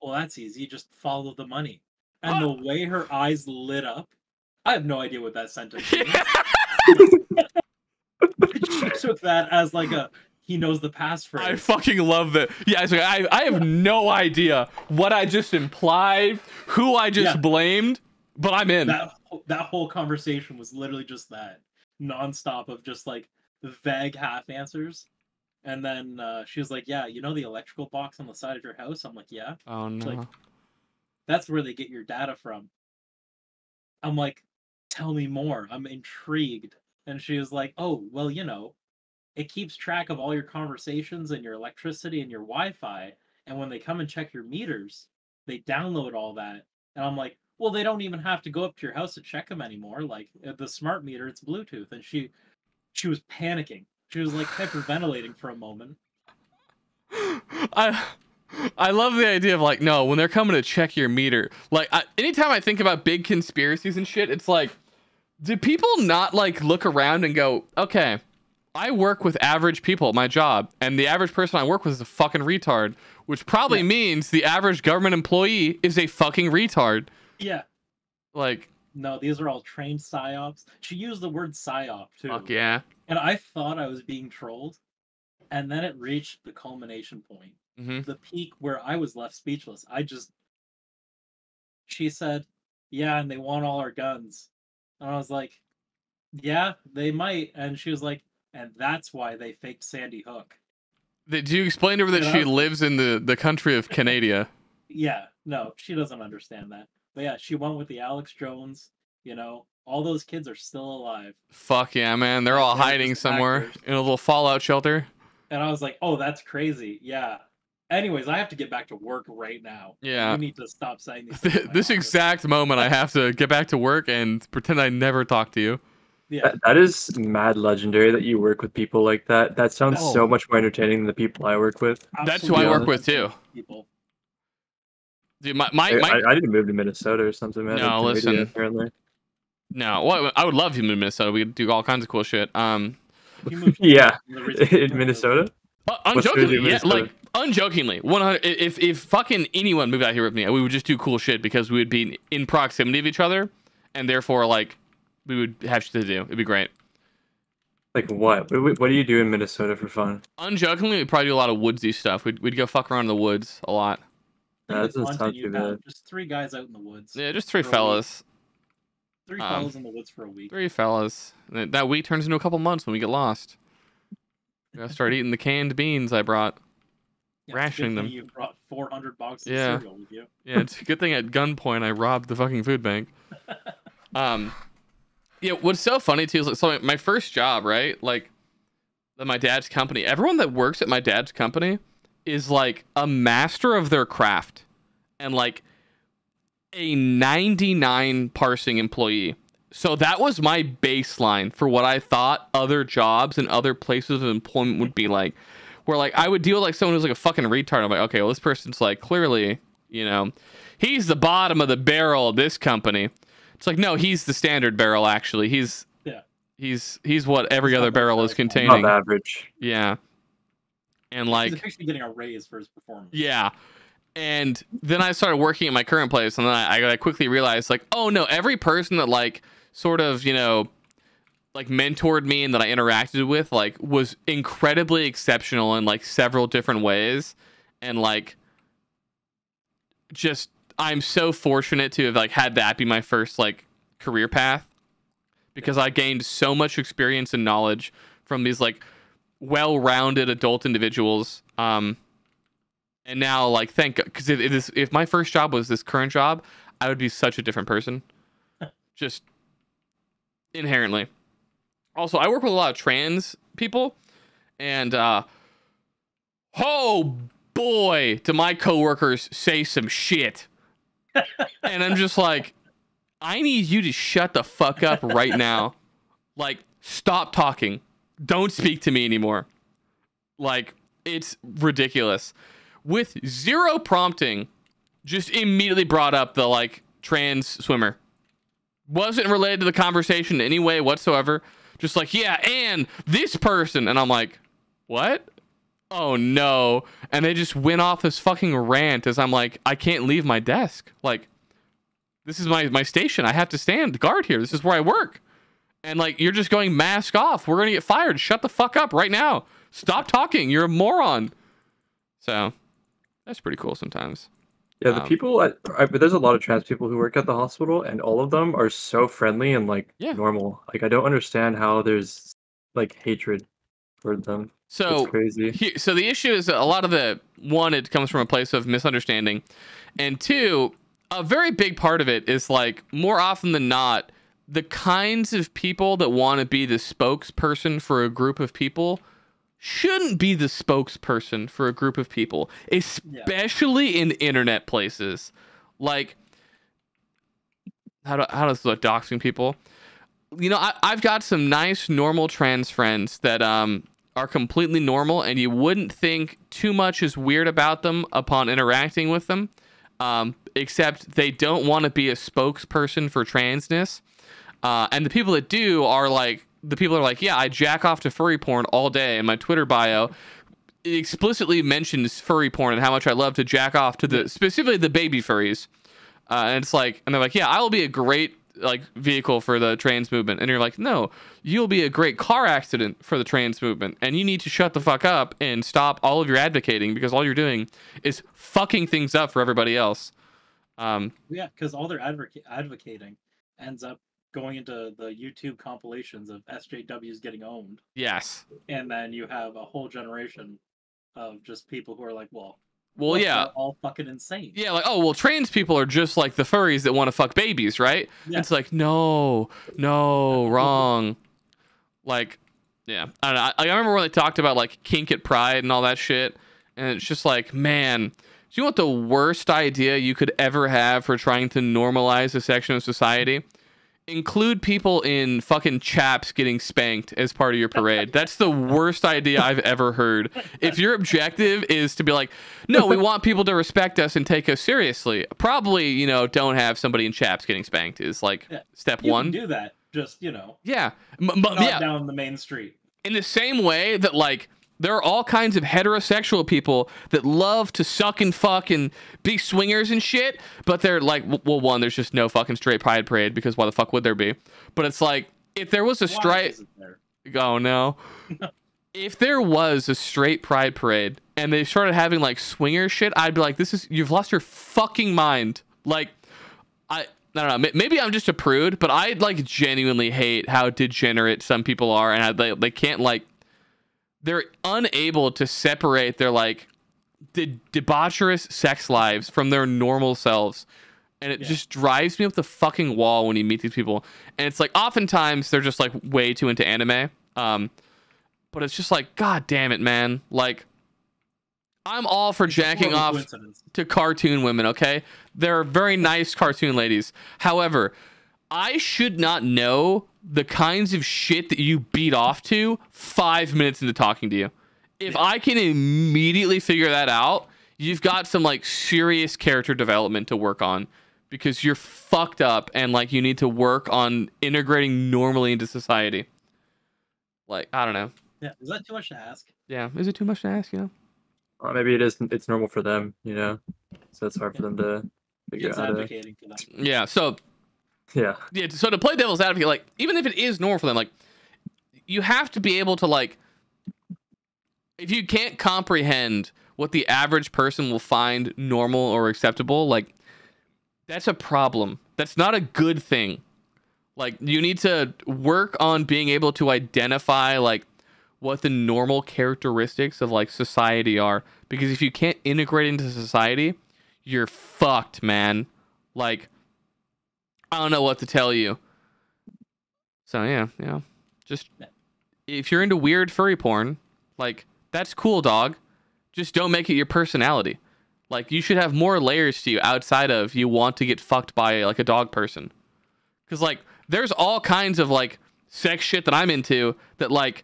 well, that's easy. Just follow the money. And the way her eyes lit up, I have no idea what that sentence means. She took that as like he knows the passphrase. I fucking love that. Yeah, it's like, I have no idea what I just implied, who I just blamed, but I'm in. That whole conversation was literally just that. Nonstop of just like vague half answers. And then she was like, yeah, the electrical box on the side of your house? I'm like, yeah. Oh no. She's like, that's where they get your data from. I'm like, tell me more. I'm intrigued. And she was like, oh, well, it keeps track of all your conversations and your electricity and your Wi-Fi. And when they come and check your meters, they download all that. And I'm like, well, they don't even have to go up to your house to check them anymore. Like the smart meter, it's Bluetooth. And she was panicking. She was like hyperventilating for a moment. I love the idea of like, no, when they're coming to check your meter, like anytime I think about big conspiracies and shit, it's like, do people not like look around and go, okay, I work with average people at my job, and the average person I work with is a fucking retard, which probably means the average government employee is a fucking retard. Yeah. Like, no, these are all trained psyops. She used the word psyop too. Fuck yeah. And I thought I was being trolled. And then it reached the culmination point. Mm-hmm. The peak where I was left speechless. She said, yeah, and they want all our guns. And I was like, yeah, they might. And she was like, and that's why they faked Sandy Hook. Did you explain to her that she lives in the country of Canada? Yeah, no, she doesn't understand that. But yeah, she went with the Alex Jones, all those kids are still alive. Fuck yeah, man. They're all hiding somewhere in a little fallout shelter. And I was like, oh, that's crazy. Yeah. Anyways, I have to get back to work right now. Yeah. You need to stop saying these things. This exact moment, I have to get back to work and pretend I never talked to you. Yeah. That is mad legendary that you work with people like that. That sounds so much more entertaining than the people I work with. That's who I work with too. People. Dude, I didn't move to Minnesota or something, man. No, listen. Apparently. No, well, I would love to move to Minnesota. We could do all kinds of cool shit. Yeah, in Minnesota. Unjokingly, yeah, like unjokingly, 100. If fucking anyone moved out here with me, we would just do cool shit because we would be in proximity of each other, and therefore, like, we would have shit to do. It'd be great. Like what? What do you do in Minnesota for fun? Unjokingly, we'd probably do a lot of woodsy stuff. We'd go fuck around in the woods a lot. That doesn't sound too bad. Just 3 guys out in the woods. Yeah, just 3 fellas. 3 fellas in the woods for a week. 3 fellas. That week turns into a couple months when we get lost. We gotta start eating the canned beans I brought. Yeah, rationing them. You brought 400 boxes of cereal with you. Yeah, it's a good thing at gunpoint I robbed the fucking food bank. Yeah, what's so funny too is like, so my first job, right? Like, my dad's company. Everyone that works at my dad's company is like a master of their craft and like a 99 parsing employee. So that was my baseline for what I thought other jobs and other places of employment would be like. Where like I would deal with like someone who's like a fucking retard. I'm like, okay, well this person's like clearly, you know, he's the bottom of the barrel of this company. It's like, no, he's the standard barrel actually. He's what every other barrel is containing. Not average. Yeah. And like he's actually getting a raise for his performance. Yeah. And then I started working at my current place, and then I quickly realized like, oh no, every person that like sort of, you know, like mentored me and that I interacted with like was incredibly exceptional in like several different ways. And like just I'm so fortunate to have like had that be my first like career path, because I gained so much experience and knowledge from these like well-rounded adult individuals. And now like because if my first job was this current job, I would be such a different person. Just inherently. Also, I work with a lot of trans people, and oh boy, do my coworkers say some shit. And I'm just like, I need you to shut the fuck up right now. Like, stop talking. Don't speak to me anymore. Like, it's ridiculous. With zero prompting, just immediately brought up the like trans swimmer. Wasn't related to the conversation in any way whatsoever. Just like, yeah, and this person. And I'm like, what? Oh, no. And they just went off this fucking rant as I'm like, I can't leave my desk. Like, this is my station. I have to stand guard here. This is where I work. And like, you're just going mask off. We're going to get fired. Shut the fuck up right now. Stop talking. You're a moron. So that's pretty cool sometimes. Yeah, the people there's a lot of trans people who work at the hospital, and all of them are so friendly and like normal. Like I don't understand how there's like hatred for them. So it's crazy. So the issue is that a lot of it comes from a place of misunderstanding, and two, a very big part of it is like more often than not, the kinds of people that want to be the spokesperson for a group of people shouldn't be the spokesperson for a group of people, especially in internet places. Like, how does like doxing people? You know, I've got some nice normal trans friends that are completely normal, and you wouldn't think too much is weird about them upon interacting with them, except they don't want to be a spokesperson for transness. And the people that do are like, the people are like, yeah, I jack off to furry porn all day, and my Twitter bio explicitly mentions furry porn and how much I love to jack off to specifically the baby furries. And it's like, and they're like, yeah, I will be a great like vehicle for the trans movement. And you're like, no, you'll be a great car accident for the trans movement, and you need to shut the fuck up and stop all of your advocating, because all you're doing is fucking things up for everybody else. Yeah, because all their advocating ends up going into the YouTube compilations of SJWs getting owned. Yes. And then you have a whole generation of just people who are like, well, yeah, they're all fucking insane. Yeah, like, oh, well, trans people are just like the furries that want to fuck babies, right? Yeah. It's like, no, wrong. Like, yeah. I don't know. I remember when they talked about like kink at Pride and all that shit, and it's just like, man, do you know what the worst idea you could ever have for trying to normalize a section of society? Include people in fucking chaps getting spanked as part of your parade. That's the worst idea I've ever heard. If your objective is to be like, no, we want people to respect us and take us seriously, probably, you know, don't have somebody in chaps getting spanked is like step one. You can do that. Just, you know. Yeah. Not down the main street. In the same way that like there are all kinds of heterosexual people that love to suck and fuck and be swingers and shit, but they're like, well, one, there's just no fucking straight pride parade, because why the fuck would there be? But it's like, if there was a straight... Oh, no. If there was a straight pride parade and they started having like swinger shit, I'd be like, you've lost your fucking mind. Like, I don't know, maybe I'm just a prude, but I like genuinely hate how degenerate some people are, and they can't like... They're unable to separate their like debaucherous sex lives from their normal selves, and it just drives me up the fucking wall when you meet these people. And it's like oftentimes they're just like way too into anime, but it's just like, god damn it, man! Like, I'm all for jacking off to cartoon women, okay? They're very nice cartoon ladies. However, I should not know the kinds of shit that you beat off to 5 minutes into talking to you. If I can immediately figure that out, you've got some like serious character development to work on, because you're fucked up and like you need to work on integrating normally into society. Like, I don't know. Yeah, is that too much to ask? Yeah, is it too much to ask, you know? Maybe it is. It's normal for them, you know. So it's hard for them to figure It's out. advocating for that. Yeah. So. Yeah. Yeah. So to play devil's advocate, like even if it is normal for them, like you have to be able to like, if you can't comprehend what the average person will find normal or acceptable, like that's a problem. That's not a good thing. Like you need to work on being able to identify like what the normal characteristics of like society are, because if you can't integrate into society, you're fucked, man. Like I don't know what to tell you. So yeah, just if you're into weird furry porn, like that's cool, dog. Just don't make it your personality. Like you should have more layers to you outside of you want to get fucked by like a dog person. Cause like there's all kinds of like sex shit that I'm into that like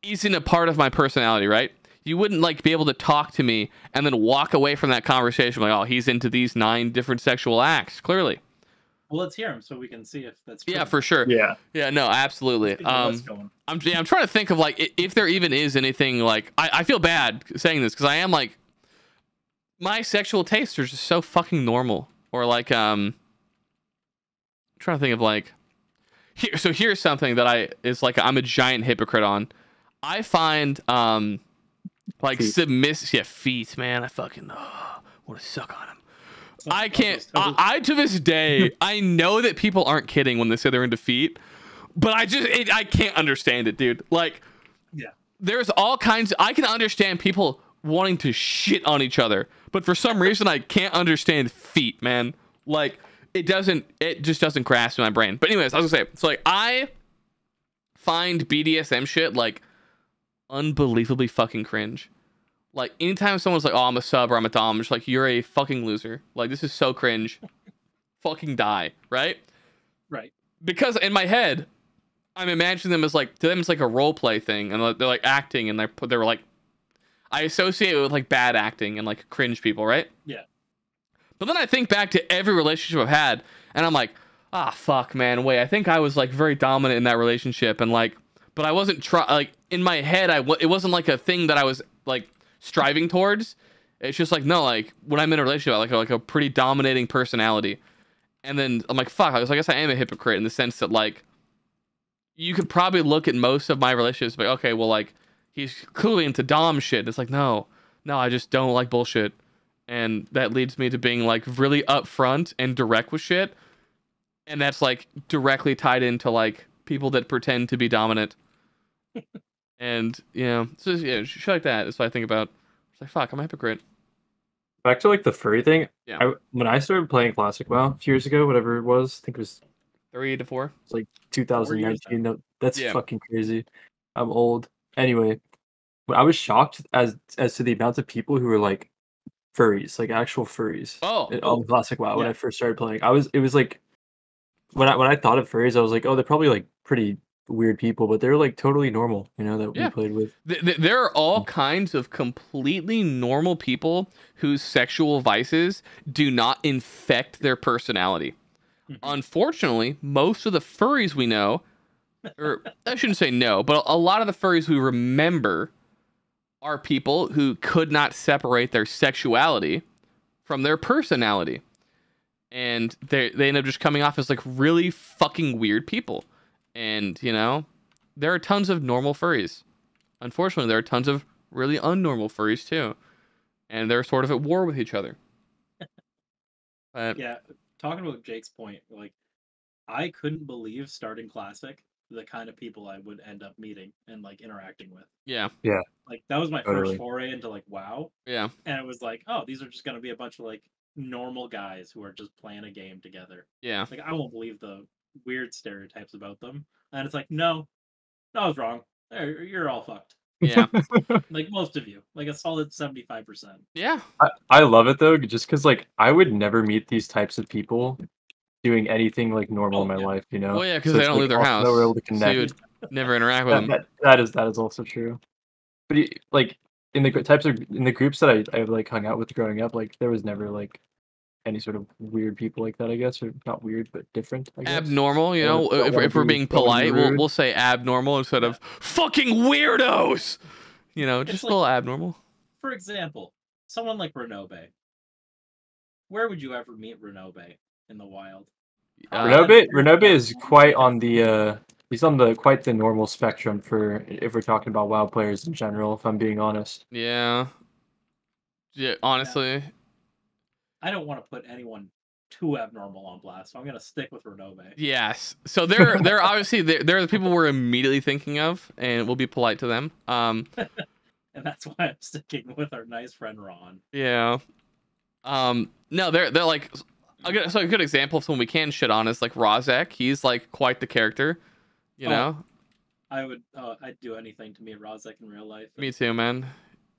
isn't a part of my personality, right? You wouldn't like be able to talk to me and then walk away from that conversation like, oh, he's into these 9 different sexual acts. Clearly. Well, let's hear him so we can see if that's true. Yeah, for sure. Yeah, no, absolutely. I'm trying to think of like if there even is anything like I feel bad saying this because I am like my sexual tastes are just so fucking normal. Or like I'm trying to think of like here. So here's something that I'm a giant hypocrite on. I find like submissive feet, man. I fucking want to suck on them. I can't. I to this day, I know that people aren't kidding when they say they're into feet, but I can't understand it, dude. Like, yeah, there's all kinds. I can understand people wanting to shit on each other, but for some reason, I can't understand feet, man. Like, it just doesn't grasp in my brain. But anyways, I was gonna say, so like, I find BDSM shit like unbelievably fucking cringe. Like anytime someone's like, oh, I'm a sub or I'm a dom, I'm just like, you're a fucking loser. Like this is so cringe. Fucking die, right? Right. Because in my head, I'm imagining them as like, to them it's like a role play thing, and they're like acting, and they were like, I associate it with like bad acting and like cringe people, right? Yeah. But then I think back to every relationship I've had, and I'm like, ah, fuck, man, wait, I think I was like very dominant in that relationship, and like, but I wasn't like in my head, it wasn't like a thing that I was like striving towards. It's just like, no, like when I'm in a relationship, I like a pretty dominating personality. And then I'm like, fuck, I guess I am a hypocrite in the sense that like you could probably look at most of my relationships like, okay, well, like he's clearly into dom shit. It's like, no, I just don't like bullshit. And that leads me to being like really upfront and direct with shit. And that's like directly tied into like people that pretend to be dominant. And so yeah, shit like that is what I think about. It's like, fuck, I'm a hypocrite. Back to like the furry thing. Yeah. When I started playing Classic WoW a few years ago, whatever it was, I think it was 3 to 4. It's like 2019. No, that's Yeah. fucking crazy. I'm old. Anyway, but I was shocked as to the amount of people who were like furries, like actual furries. On Classic WoW when I first started playing. It was like when I thought of furries, I was like, oh, they're probably like pretty weird people, but they're like totally normal, that we played with. There are all kinds of completely normal people whose sexual vices do not infect their personality. Unfortunately, most of the furries we know, or I shouldn't say no, but a lot of the furries we remember are people who could not separate their sexuality from their personality. And they end up just coming off as like really fucking weird people. And, there are tons of normal furries. Unfortunately, there are tons of really unnormal furries too. And they're sort of at war with each other. But, yeah, talking about Jake's point, like, I couldn't believe starting Classic the kind of people I would end up meeting and like interacting with. Yeah. Yeah. Like that was my first foray into like WoW. Yeah. And it was like, oh, these are just gonna be a bunch of like normal guys who are just playing a game together. Yeah. Like I won't believe the weird stereotypes about them. And it's like, no, I was wrong. You're all fucked. Yeah. Like most of you, like a solid 75%. Yeah. I love it though, just because like I would never meet these types of people doing anything like normal in Oh, my yeah. life, you know. Well, yeah, because So they it's don't leave like their also nowhere house, able to so you connect. would never interact with them. That is also true. But like in the in the groups that I like hung out with growing up, like there was never like any sort of weird people like that, I guess, or not weird but different, I guess. Abnormal, you know. If we're being Don't wanna be polite, we'll rude. say abnormal instead Yeah. of fucking weirdos. You know, just like- a little abnormal. For example, someone like Renobe. Where would you ever meet Renobe in the wild? Renobe is quite on the he's on the quite the normal spectrum for if we're talking about WoW players in general, if I'm being honest. Yeah. Yeah. Honestly. I don't want to put anyone too abnormal on blast, so I'm gonna stick with Renobe. Yes. So they're obviously they're the people we're immediately thinking of, and we'll be polite to them. And that's why I'm sticking with our nice friend Ron. Yeah. No, they're like so a good example of someone we can shit on is like Rozek. He's like quite the character, you know. I'd do anything to meet Rozek in real life. Me too, man.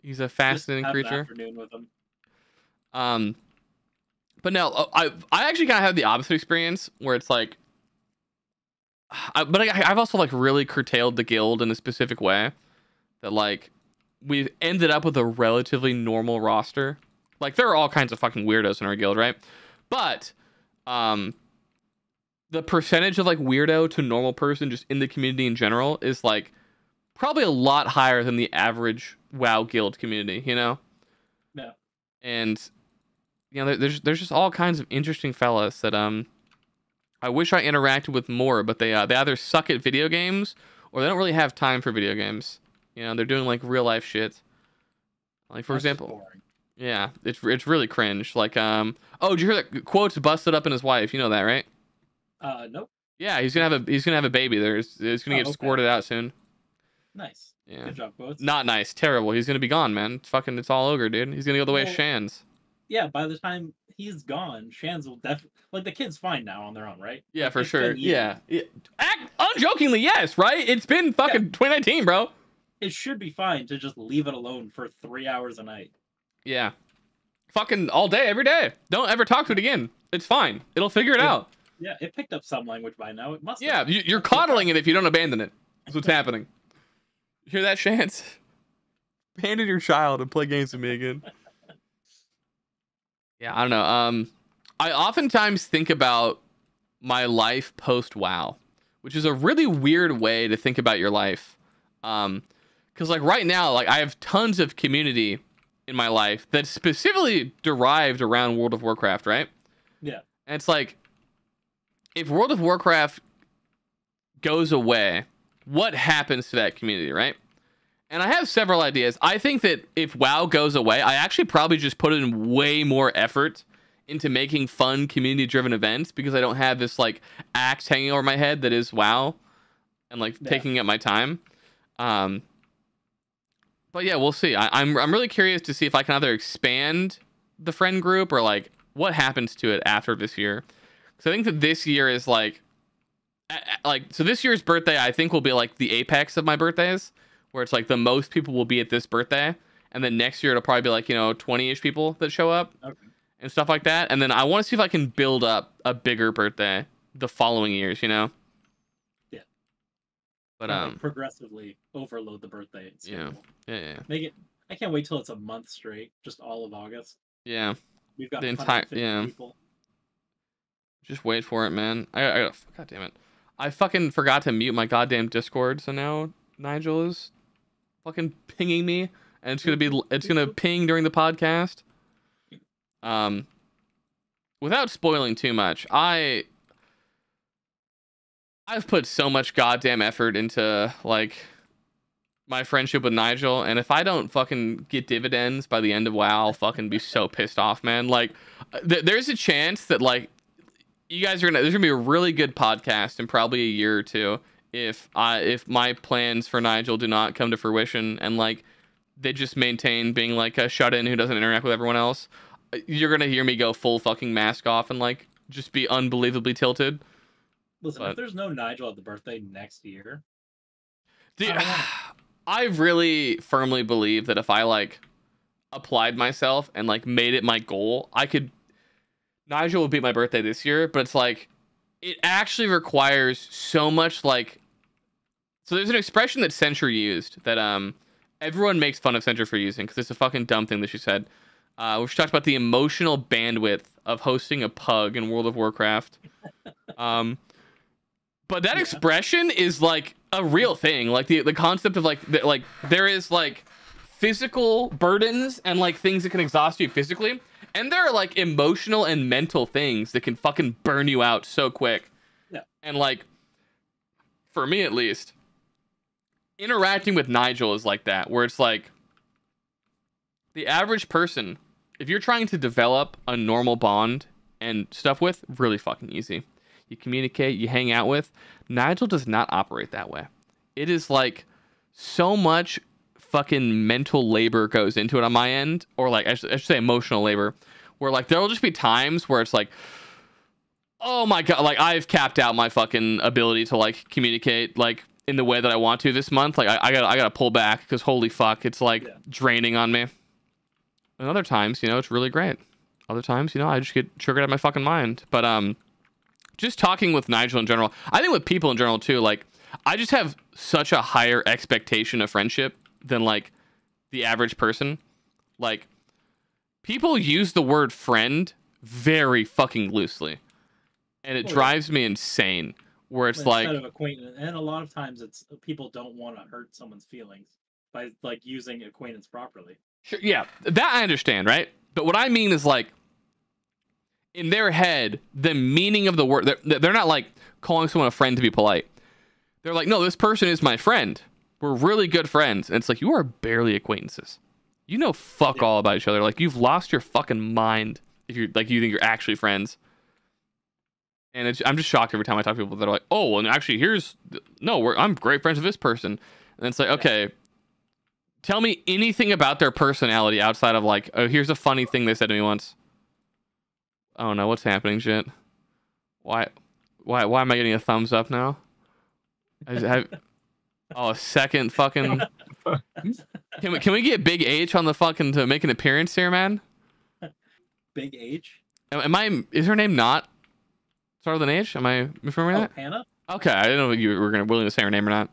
He's a fascinating Just have an creature. afternoon with him. But no, I actually kind of had the opposite experience where it's like, I've also like really curtailed the guild in a specific way that like we've ended up with a relatively normal roster. Like there are all kinds of fucking weirdos in our guild, right? But the percentage of like weirdo to normal person just in the community in general is like probably a lot higher than the average WoW guild community, you know? Yeah. And you know, there's just all kinds of interesting fellas that I wish I interacted with more, but they either suck at video games or they don't really have time for video games. You know, they're doing like real life shit. Like for That's just example, boring. yeah, it's really cringe. Like oh, did you hear that Quote's busted up in his wife? You know that, right? Nope. Yeah, he's gonna have a baby. It's gonna get okay. squirted out soon. Nice. Yeah. Good job, Quotes. Not nice, terrible. He's gonna be gone, man. It's all over, dude. He's gonna go the way of Shans. Yeah, by the time he's gone, Shans will definitely like the kid's fine now on their own, right? Yeah, Like, for it's sure. been years. Yeah. Unjokingly, yes, right? It's been fucking 2019, bro. It should be fine to just leave it alone for 3 hours a night. Yeah. Fucking all day, every day. Don't ever talk to it again. It's fine. It'll figure it out. Yeah, it picked up some language by now. It must. Yeah, you're coddling it if you don't abandon it. That's what's happening. You hear that, Chance? Abandon your child and play games with me again. Yeah, I don't know. I oftentimes think about my life post WoW, which is a really weird way to think about your life. Because like right now, like I have tons of community in my life that's specifically derived around World of Warcraft, right? Yeah. And it's like, if World of Warcraft goes away, what happens to that community, right? And I have several ideas. I think that if WoW goes away, I actually probably just put in way more effort into making fun community-driven events because I don't have this like axe hanging over my head that is WoW and like taking up my time. But yeah, we'll see. I'm really curious to see if I can either expand the friend group or like what happens to it after this year. So I think that this year is like so this year's birthday I think will be like the apex of my birthdays, where it's like the most people will be at this birthday, and then next year it'll probably be like 20-ish people that show up and stuff like that. And then I want to see if I can build up a bigger birthday the following years, Yeah. But progressively overload the birthday. Yeah. Make it. I can't wait till it's a month straight, just all of August. Yeah. We've got The entire people. Just wait for it, man. I God damn it. I fucking forgot to mute my goddamn Discord, so now Nigel is fucking pinging me, and it's gonna ping during the podcast. Without spoiling too much, I've put so much goddamn effort into like my friendship with Nigel, and if I don't fucking get dividends by the end of WoW, I'll fucking be so pissed off, man. Like, there's a chance that like you guys there's gonna be a really good podcast in probably a year or two if my plans for Nigel do not come to fruition and like they just maintain being like a shut-in who doesn't interact with everyone else. You're gonna hear me go full fucking mask off and like just be unbelievably tilted. Listen, if there's no Nigel at the birthday next year, dude, I really firmly believe that if I like applied myself and like made it my goal, I could. Nigel will be my birthday this year, but it's like it actually requires so much like. So there's an expression that Century used that everyone makes fun of Century for using because it's a fucking dumb thing that she said. Where she talked about the emotional bandwidth of hosting a pug in World of Warcraft. But that expression is like a real thing. Like the concept of like there is like physical burdens and like things that can exhaust you physically, and there are like emotional and mental things that can fucking burn you out so quick. Yeah. And like for me at least, interacting with Nigel is like that, where it's like the average person, if you're trying to develop a normal bond and stuff with, really fucking easy. You communicate, you hang out with. Nigel does not operate that way. It is like so much fucking mental labor goes into it on my end, or like I should say emotional labor, where like there will just be times where it's like, oh my god, like I've capped out my fucking ability to like communicate like in the way that I want to this month. Like I gotta pull back because holy fuck, it's like draining on me. And other times, you know, it's really great. Other times, you know, I just get triggered out of my fucking mind. But just talking with Nigel in general, I think with people in general too, like I just have such a higher expectation of friendship than like the average person. Like people use the word friend very fucking loosely, and it drives me insane. Where it's like instead of acquaintance, and a lot of times it's people don't want to hurt someone's feelings by like using acquaintance properly. Sure, yeah, that I understand, right? But what I mean is like in their head, the meaning of the word, they're not like calling someone a friend to be polite. They're like, no, this person is my friend. We're really good friends. And it's like, you are barely acquaintances. You know fuck all about each other. Like, you've lost your fucking mind if you're like, you think you're actually friends. And I'm just shocked every time I talk to people that are like, oh, and actually I'm great friends with this person. And it's like, okay, tell me anything about their personality outside of like, oh, here's a funny thing they said to me once. Oh no, what's happening, shit? Why am I getting a thumbs up now? A second fucking. Can we get Big H on the fucking to make an appearance here, man? Big H? Is her name not start with an H? Am I remembering that? Hannah? Okay, I didn't know if you were willing to say her name or not.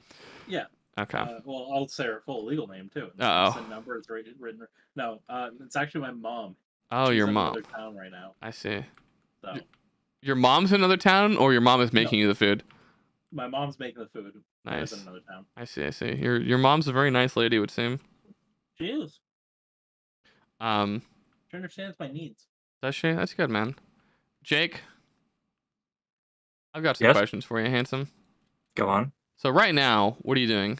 Yeah. Okay. Well, I'll say her full legal name too. Oh. The number is written. No, it's actually my mom. Oh, She's your in mom. another town right now. I see. So. Your mom's in another town, or your mom is making you the food? My mom's making the food. Nice. In another town. I see. Your mom's a very nice lady, it would seem. She is. She understands my needs. Does she? That's good, man. Jake, I've got some questions for you, handsome. Go on. So right now, what are you doing?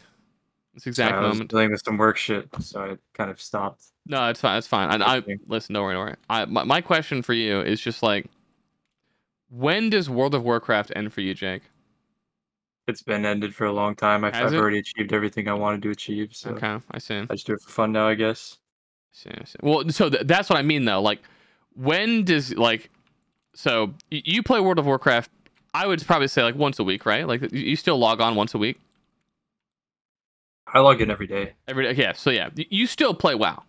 This exact moment. I was dealing with some work shit, so I kind of stopped. No, it's fine. It's fine. I listen. Don't worry. My question for you is just like, when does World of Warcraft end for you, Jake? It's been ended for a long time. I've already achieved everything I wanted to achieve. So okay, I see. I just do it for fun now, I guess. I see. Well, so that's what I mean, though. Like, when does so you play World of Warcraft? I would probably say like once a week, right? Like you still log on once a week. I log in every day. Every day, yeah. So yeah, you still play WoW.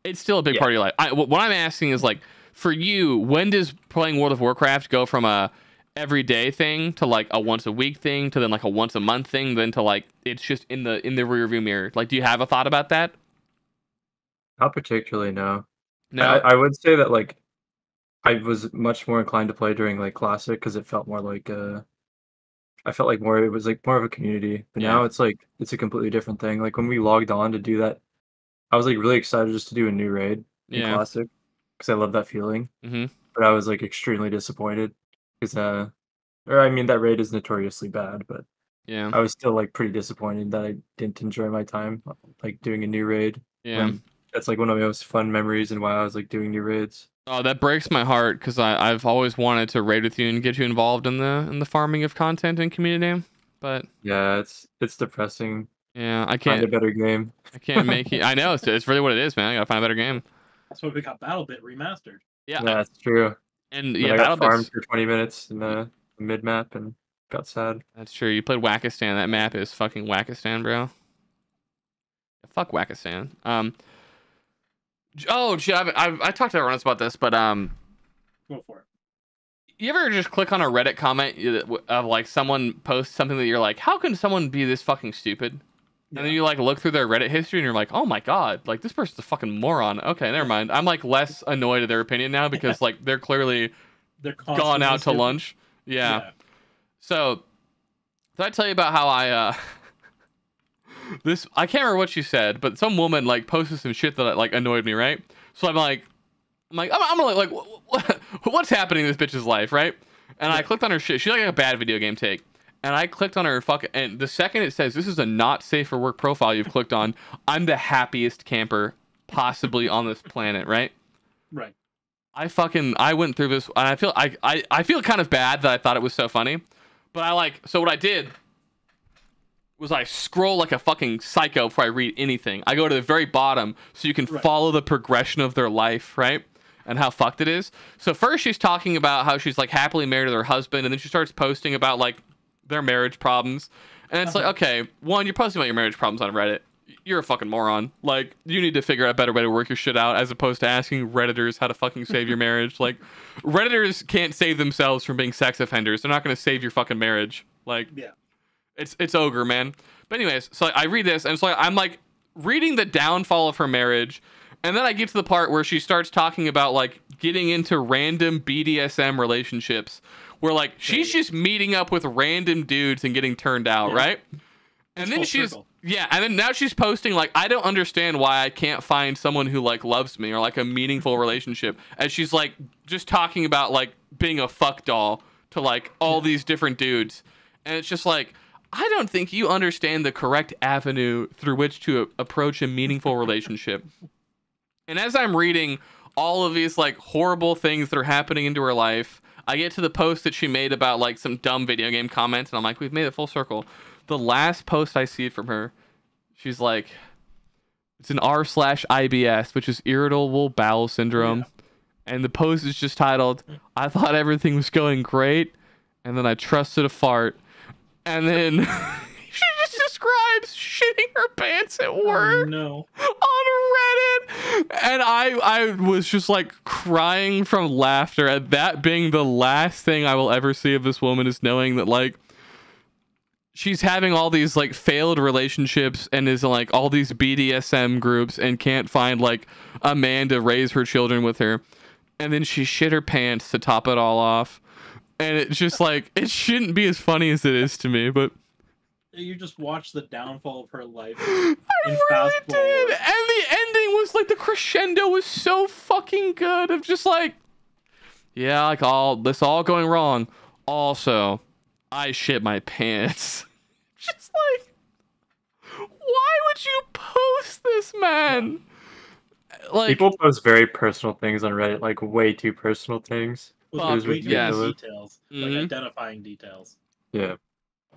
It's still a big part of your life. What I'm asking is like, for you, when does playing World of Warcraft go from a everyday thing to like a once a week thing to then like a once a month thing, then to like it's just in the rearview mirror? Like, do you have a thought about that? Not particularly, no. No, I would say that like I was much more inclined to play during like Classic because it felt more like I felt like it was like more of a community. But now it's like it's a completely different thing. Like when we logged on to do that, I was like really excited just to do a new raid in Classic because I love that feeling. Mm-hmm. But I was like extremely disappointed because that raid is notoriously bad, but yeah, I was still like pretty disappointed that I didn't enjoy my time like doing a new raid. Yeah, that's like one of my most fun memories and why I was like doing new raids. Oh, that breaks my heart because I've always wanted to raid with you and get you involved in the farming of content and community. But yeah, it's depressing. Yeah, I can't find a better game. I can't make it. I know it's really what it is, man. I gotta find a better game. That's why we got BattleBit remastered. Yeah, that's true. And I got farmed for 20 minutes in the mid map and got sad. That's true. You played Wackistan. That map is fucking Wackistan, bro. Fuck Wakistan. Oh, I talked to everyone else about this, but Go for it. you ever just click on a Reddit comment of like someone posts something that you're like, how can someone be this fucking stupid? Yeah. And then you like look through their Reddit history and you're like, oh my god, like this person's a fucking moron. Okay, never mind. I'm like less annoyed at their opinion now because like they're clearly They're gone out to stupid. lunch. Yeah. So, did I tell you about how I this I can't remember what she said, but some woman like posted some shit that like annoyed me, right? So I'm gonna like what's happening in this bitch's life, right? And I clicked on her shit. She's like a bad video game take. And I clicked on her fucking, and the second it says this is a not safe for work profile you've clicked on, I'm the happiest camper possibly on this planet, right? Right. I went through this and I feel kind of bad that I thought it was so funny. But so what I did was I scroll like a fucking psycho before I read anything. I go to the very bottom so you can follow the progression of their life, right? And how fucked it is. So first she's talking about how she's like happily married to her husband, and then she starts posting about like their marriage problems. And it's like, okay, one, you're posting about your marriage problems on Reddit. You're a fucking moron. Like, you need to figure out a better way to work your shit out as opposed to asking Redditors how to fucking save your marriage. Like, Redditors can't save themselves from being sex offenders. They're not going to save your fucking marriage. Like, Yeah. It's ogre, man. But anyways, so I read this, and it's like I'm like reading the downfall of her marriage, and then I get to the part where she starts talking about like getting into random BDSM relationships, where like she's just meeting up with random dudes and getting turned out, right? And then and then now she's posting like, I don't understand why I can't find someone who like loves me or like a meaningful relationship, and she's like just talking about like being a fuck doll to like all these different dudes, and it's just like, I don't think you understand the correct avenue through which to approach a meaningful relationship. And as I'm reading all of these like horrible things that are happening into her life, I get to the post that she made about like some dumb video game comments, and I'm like, we've made it full circle. The last post I see from her, she's like, it's an r/IBS, which is irritable bowel syndrome. Yeah. And the post is just titled, I thought everything was going great, and then I trusted a fart. And then she just describes shitting her pants at work on Reddit. And I was just like crying from laughter at that being the last thing I will ever see of this woman, is knowing that like she's having all these like failed relationships and is in like all these BDSM groups and can't find like a man to raise her children with her. And then she shit her pants to top it all off. And it's just like, it shouldn't be as funny as it is to me, but you just watch the downfall of her life. I really did. And the ending was like, the crescendo was so fucking good of just like, yeah, like this all going wrong. Also, I shit my pants. Just like, why would you post this, man? Like, people post very personal things on Reddit, like way too personal things. With way too many details, like identifying details. Yeah.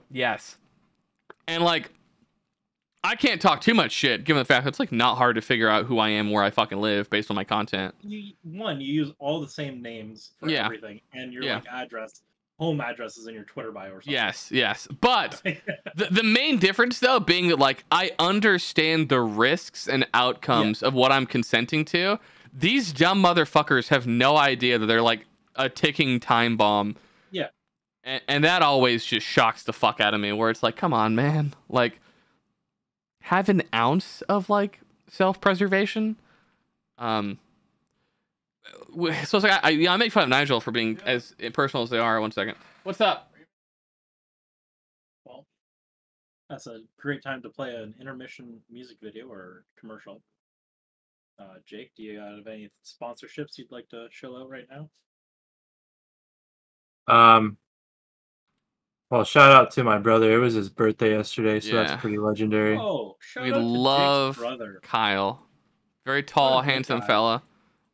Yes. And like, I can't talk too much shit given the fact that it's like not hard to figure out who I am, where I fucking live based on my content. You use all the same names for everything, and your like home addresses in your Twitter bio or something. Yes. But the main difference though being that like I understand the risks and outcomes of what I'm consenting to. These dumb motherfuckers have no idea that they're like a ticking time bomb. Yeah. And that always just shocks the fuck out of me, where it's like, come on, man. Like, have an ounce of like self-preservation. So it's like I make fun of Nigel for being as impersonal as they are. 1 second. What's up? Well, that's a great time to play an intermission music video or commercial. Jake, do you have any sponsorships you'd like to show out right now? Well, shout out to my brother. It was his birthday yesterday, so that's pretty legendary. Oh, shout we out to love Jake's brother. Kyle. Very tall, handsome fella.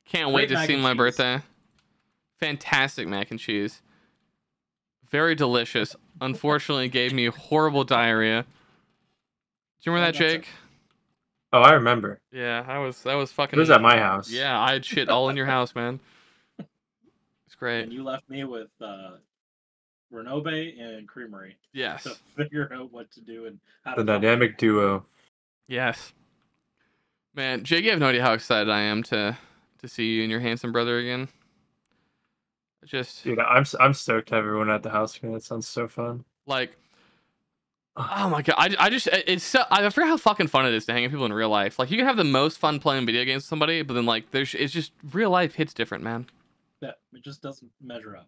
Can't wait to see my birthday. Fantastic mac and cheese. Very delicious. Unfortunately, gave me horrible diarrhea. Do you remember that, Jake? Oh, I remember. Yeah, that was fucking. It was at my house. Yeah, I had shit all in your house, man. It's great. And you left me with Renobe and Creamery. Yes. To figure out what to do and how the dynamic duo. Yes. Man, Jake, you have no idea how excited I am to see you and your handsome brother again. Just Dude, I'm stoked to have everyone at the house again. That sounds so fun. like, oh my god, I just it's so I forget how fucking fun it is to hang with people in real life. Like you can have the most fun playing video games with somebody, but then like it's just real life hits different, man. Yeah, it just doesn't measure up.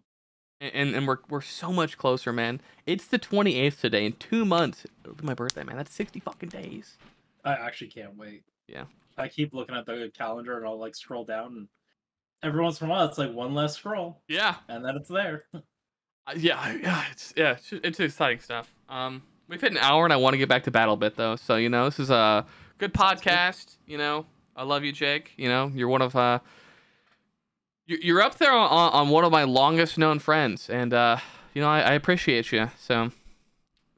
And we're so much closer, man. It's the 28th today. In 2 months, it'll be my birthday, man. That's 60 fucking days. I actually can't wait. Yeah. I keep looking at the calendar and I'll like scroll down, and every once in a while it's like one less scroll. Yeah. And then it's there. Yeah. It's exciting stuff. We've hit an hour, and I want to get back to Battle Bit though. So this is a good podcast. I love you, Jake. You're one of you're up there on one of my longest known friends, and I appreciate you. So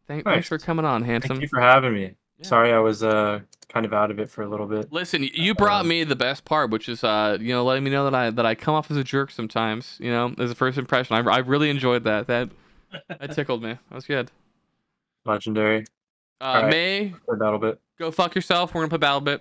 thanks for coming on, handsome. Thank you for having me. Yeah. Sorry, I was kind of out of it for a little bit. Listen, you brought me the best part, which is letting me know that I come off as a jerk sometimes. As a first impression, I really enjoyed that. That tickled me. That was good. Legendary. May for BattleBit. go fuck yourself. We're gonna play BattleBit.